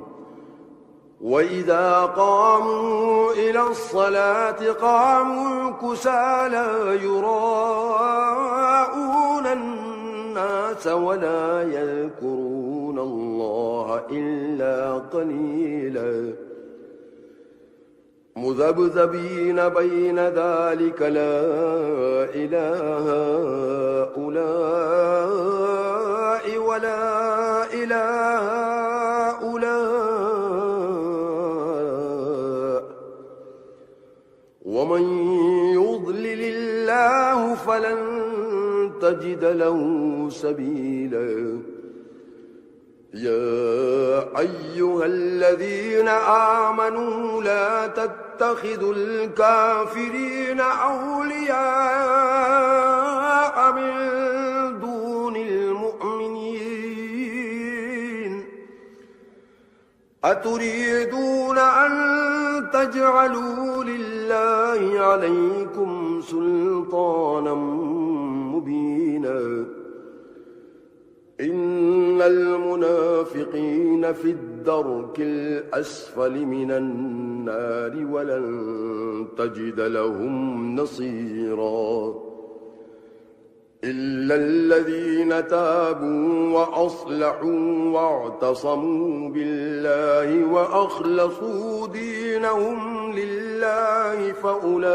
وإذا قاموا إلى الصلاة قاموا كسالى يراءون الناس ولا يذكرون الله إلا قليلا مذبذبين بين ذلك لا إله هؤلاء ولا إله هؤلاء ومن يضلل الله فلن تجد له سبيلا يا أيها الذين آمنوا لا تتخذوا الكافرين أولياء من دون المؤمنين أتريدون أن تجعلوا لله عليكم سلطانا مبينا إن المنافقين في الدرك الأسفل من النار ولن تجد لهم نصيرا إلا الذين تابوا وأصلحوا واعتصموا بالله وأخلصوا دينهم لله فأولئك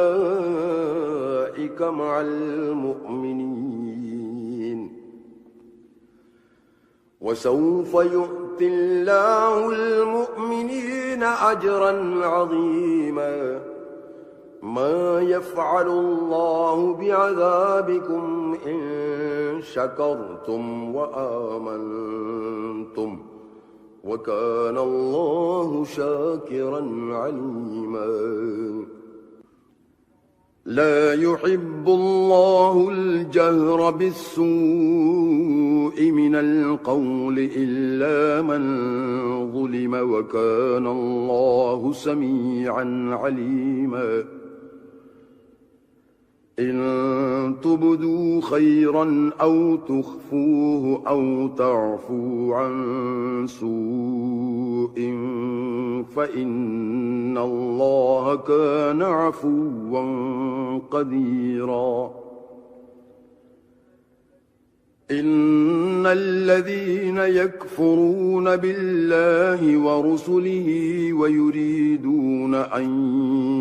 مع المؤمنين وسوف يؤتي الله المؤمنين المحسنين أجرا عظيما ما يفعل الله بعذابكم إن شكرتم وآمنتم وكان الله شاكرا عليما لا يحب الله الجهر بالسوء من القول إلا من ظلم وكان الله سميعا عليما إن تبدوا خيرا أو تخفوه أو تعفوا عن سوء فإن الله كان عفوا قديرا إن الذين يكفرون بالله ورسله ويريدون أن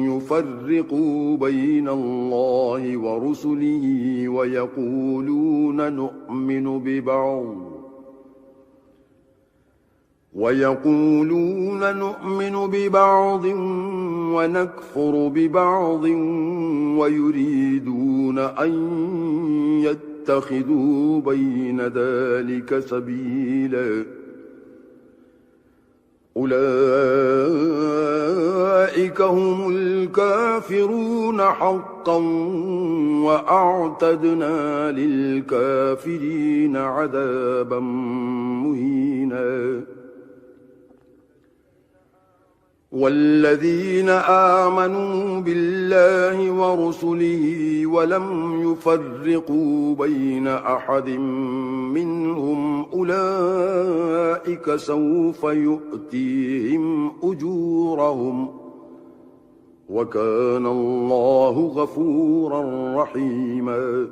يفرقوا بين الله ورسله ويقولون نؤمن ببعض ونكفر ببعض ويريدون أن يتخذوا بين ذلك سبيلا أولئك هم الكافرون حقا وأعتدنا للكافرين عذابا مهينا والذين آمنوا بالله ورسله ولم يفرقوا بين أحد منهم أولئك سوف يؤتيهم أجورهم وكان الله غفورا رحيما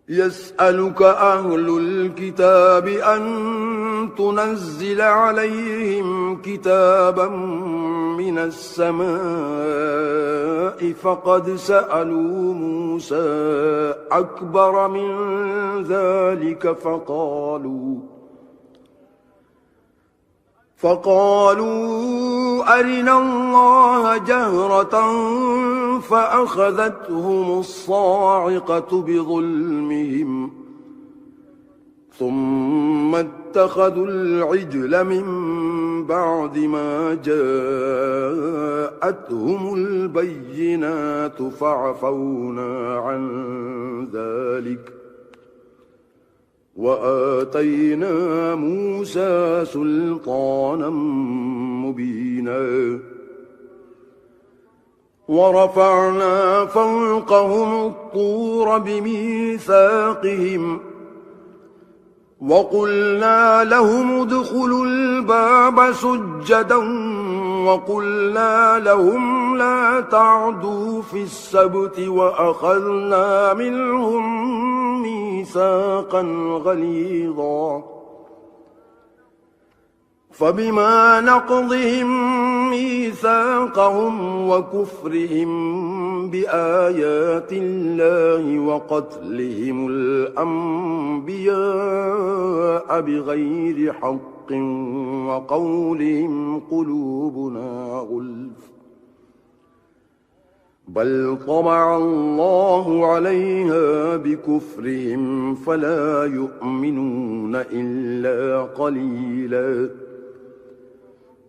يسألك أهل الكتاب أن تنزل عليهم كتابا من السماء فقد سألوا موسى أكبر من ذلك فقالوا أرنا الله جهرة فأخذتهم الصاعقة بظلمهم ثم اتخذوا العجل من بعد ما جاءتهم البينات فعفونا عن ذلك وآتينا موسى سلطانا مبينا ورفعنا فوقهم الطور بميثاقهم وقلنا لهم ادخلوا الباب سجدا وقلنا لهم لا تعدوا في السبت وأخذنا منهم ميثاقا غليظا فبما نقضهم ميثاقهم وكفرهم بآيات الله وقتلهم الأنبياء بغير حق وقولهم قلوبنا غلف بل طبع الله عليها بكفرهم فلا يؤمنون إلا قليلا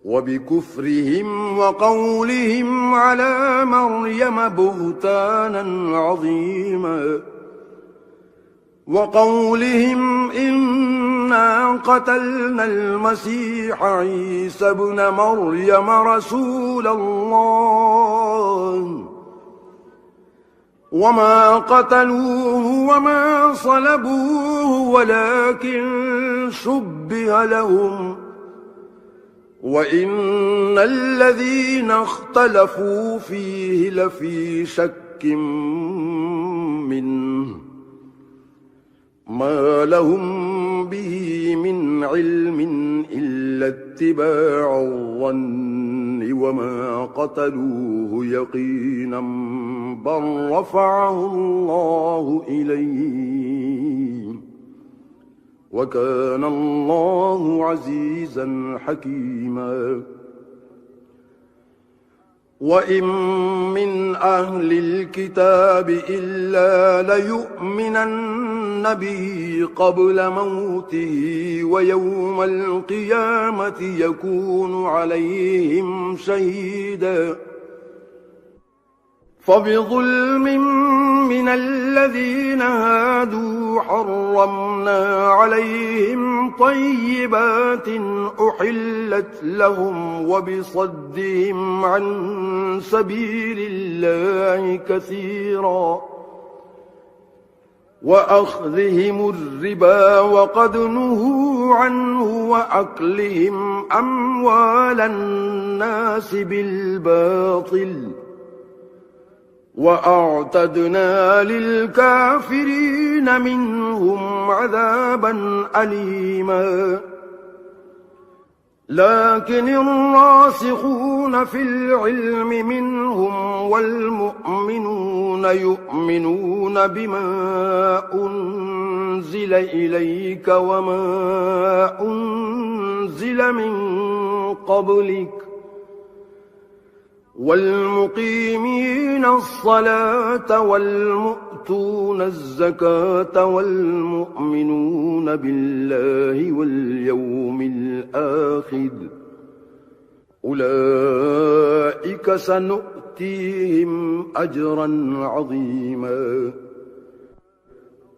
وبكفرهم وقولهم على مريم بهتانا عظيما وقولهم إنا قتلنا المسيح عيسى ابن مريم رسول الله وما قتلوه وما صلبوه ولكن شبه لهم وإن الذين اختلفوا فيه لفي شك منه ما لهم به من علم إلا اتباع الظن وما قتلوه يقينا بل رفعه الله إليه وكان الله عزيزا حكيما وإن من أهل الكتاب إلا ليؤمنن به قبل موته ويوم القيامة يكون عليهم شهيدا فبظلم من الذين هادوا حرمنا عليهم طيبات أحلت لهم وبصدهم عن سبيل الله كثيرا وأخذهم الربا وقد نهوا عنه وأكلهم أموال الناس بالباطل وأعتدنا للكافرين منهم عذابا أليما لكن الراسخون في العلم منهم والمؤمنون يؤمنون بما أنزل إليك وما أنزل من قبلك والمقيمين الصلاة والمؤتون الزكاة والمؤمنون بالله واليوم الآخر أولئك سنؤتيهم أجرا عظيما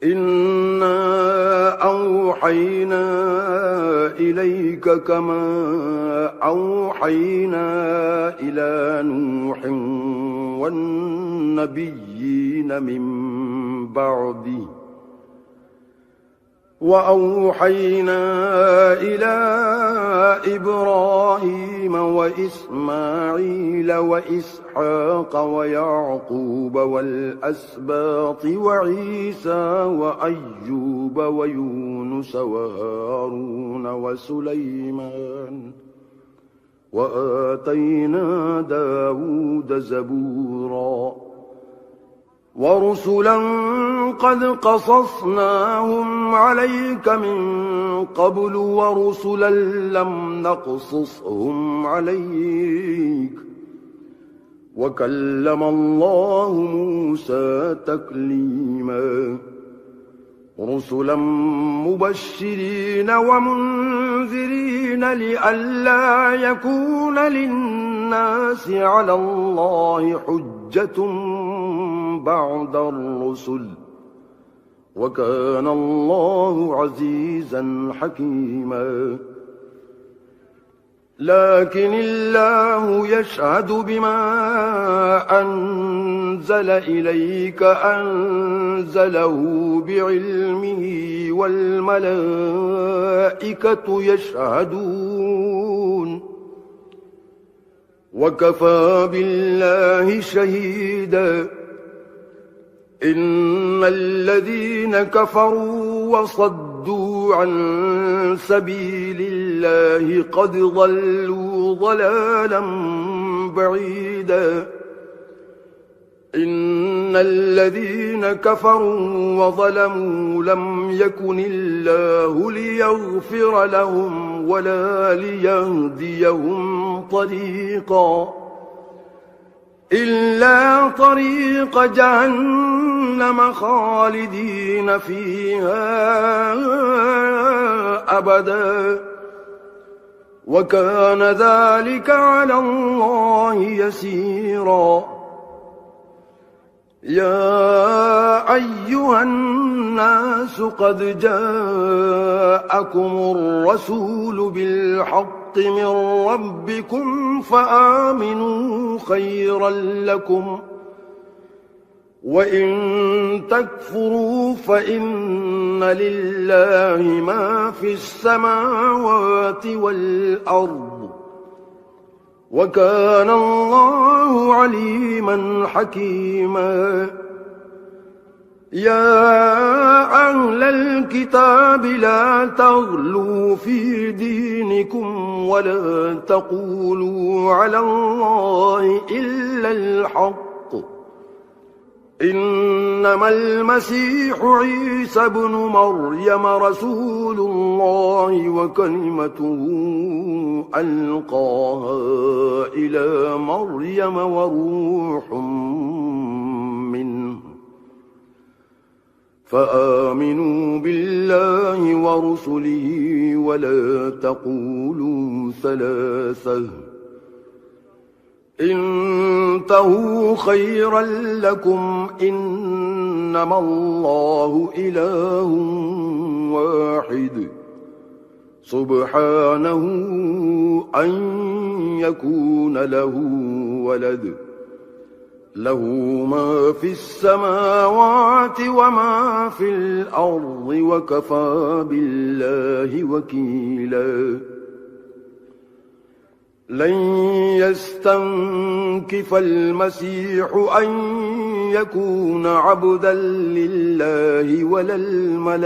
إنا أوحينا إليك كما أوحينا إلى نوح والنبيين من بعده وأوحينا إلى إبراهيم وإسماعيل وإسحاق ويعقوب والأسباط وعيسى وأيوب ويونس وهارون وسليمان وآتينا داود زبورا ورسلا قد قصصناهم عليك من قبل ورسلا لم نقصصهم عليك وكلم الله موسى تكليما رسلا مبشرين ومنذرين لئلا يكون للناس على الله حجة بعد الرسل وكان الله عزيزا حكيما لكن الله يشهد بما أنزل إليك أنزله بعلمه والملائكة يشهدون وكفى بالله شهيدا إن الذين كفروا وصدوا عن سبيل الله قد ضلوا ضلالا بعيدا إن الذين كفروا وظلموا لم يكن الله ليغفر لهم ولا ليهديهم طريقا إلا طريق جهنم خالدين فيها أبدا وكان ذلك على الله يسيرا يا أيها الناس قد جاءكم الرسول بالحق من ربكم فآمنوا خيرا لكم وإن تكفروا فإن لله ما في السماوات والأرض وكان الله عليما حكيما يا أهل الكتاب لا تغلوا في دينكم ولا تقولوا على الله إلا الحق إنما المسيح عيسى ابن مريم رسول الله وكلمته ألقاها إلى مريم وروح منه فآمنوا بالله ورسله ولا تقولوا ثلاثة انتهوا خيرا لكم إنما الله إله واحد سبحانه أن يكون له ولد له ما في السماوات وما في الأرض وكفى بالله وكيلا لن يستنكف المسيح أن يكون عبدا لله ولا الملائكة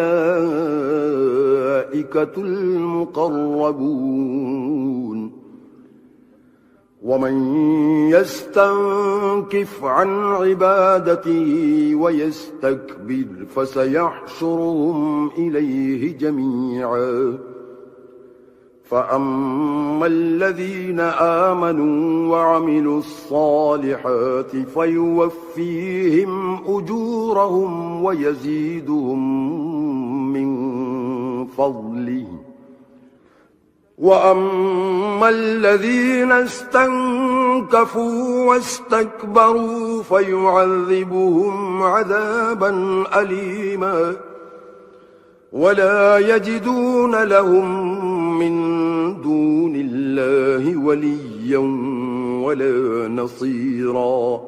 المقربون ومن يستنكف عن عبادته ويستكبر فسيحشرهم إليه جميعا فأما الذين آمنوا وعملوا الصالحات فيوفيهم أجورهم ويزيدهم من فضله وأما الذين استنكفوا واستكبروا فيعذبهم عذابا أليما ولا يجدون لهم من دون الله وليا ولا نصيرا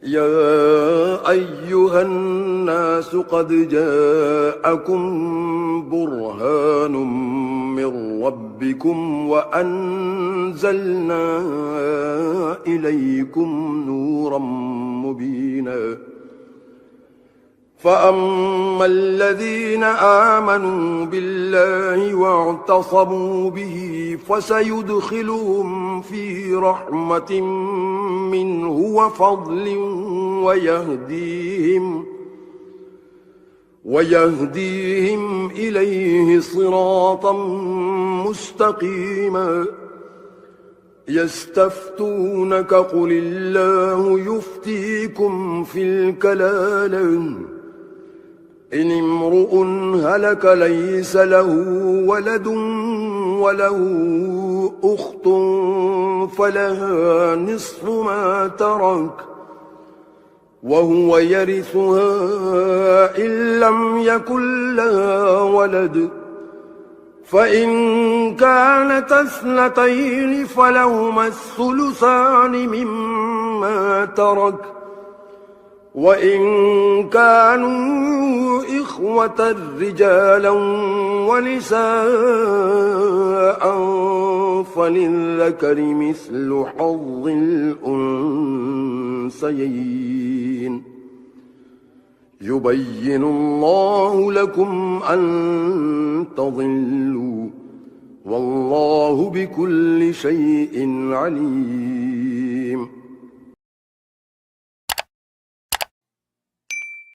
يا أيها الناس قد جاءكم برهان من ربكم وأنزلنا إليكم نورا مبينا فأما الذين آمنوا بالله واعتصموا به فسيدخلهم في رحمة منه وفضل ويهديهم إليه صراطا مستقيما يستفتونك قل الله يفتيكم في الكلالة إن امرؤ هلك ليس له ولد وله أخت فلها نصف ما ترك وهو يرثها إن لم يكن لها ولد فإن كانت اثنتين فلهما الثلثان مما ترك وإن كانوا إخوة رجالا ونساء فللذكر مثل حظ الأنثيين يبين الله لكم أن تضلوا والله بكل شيء عليم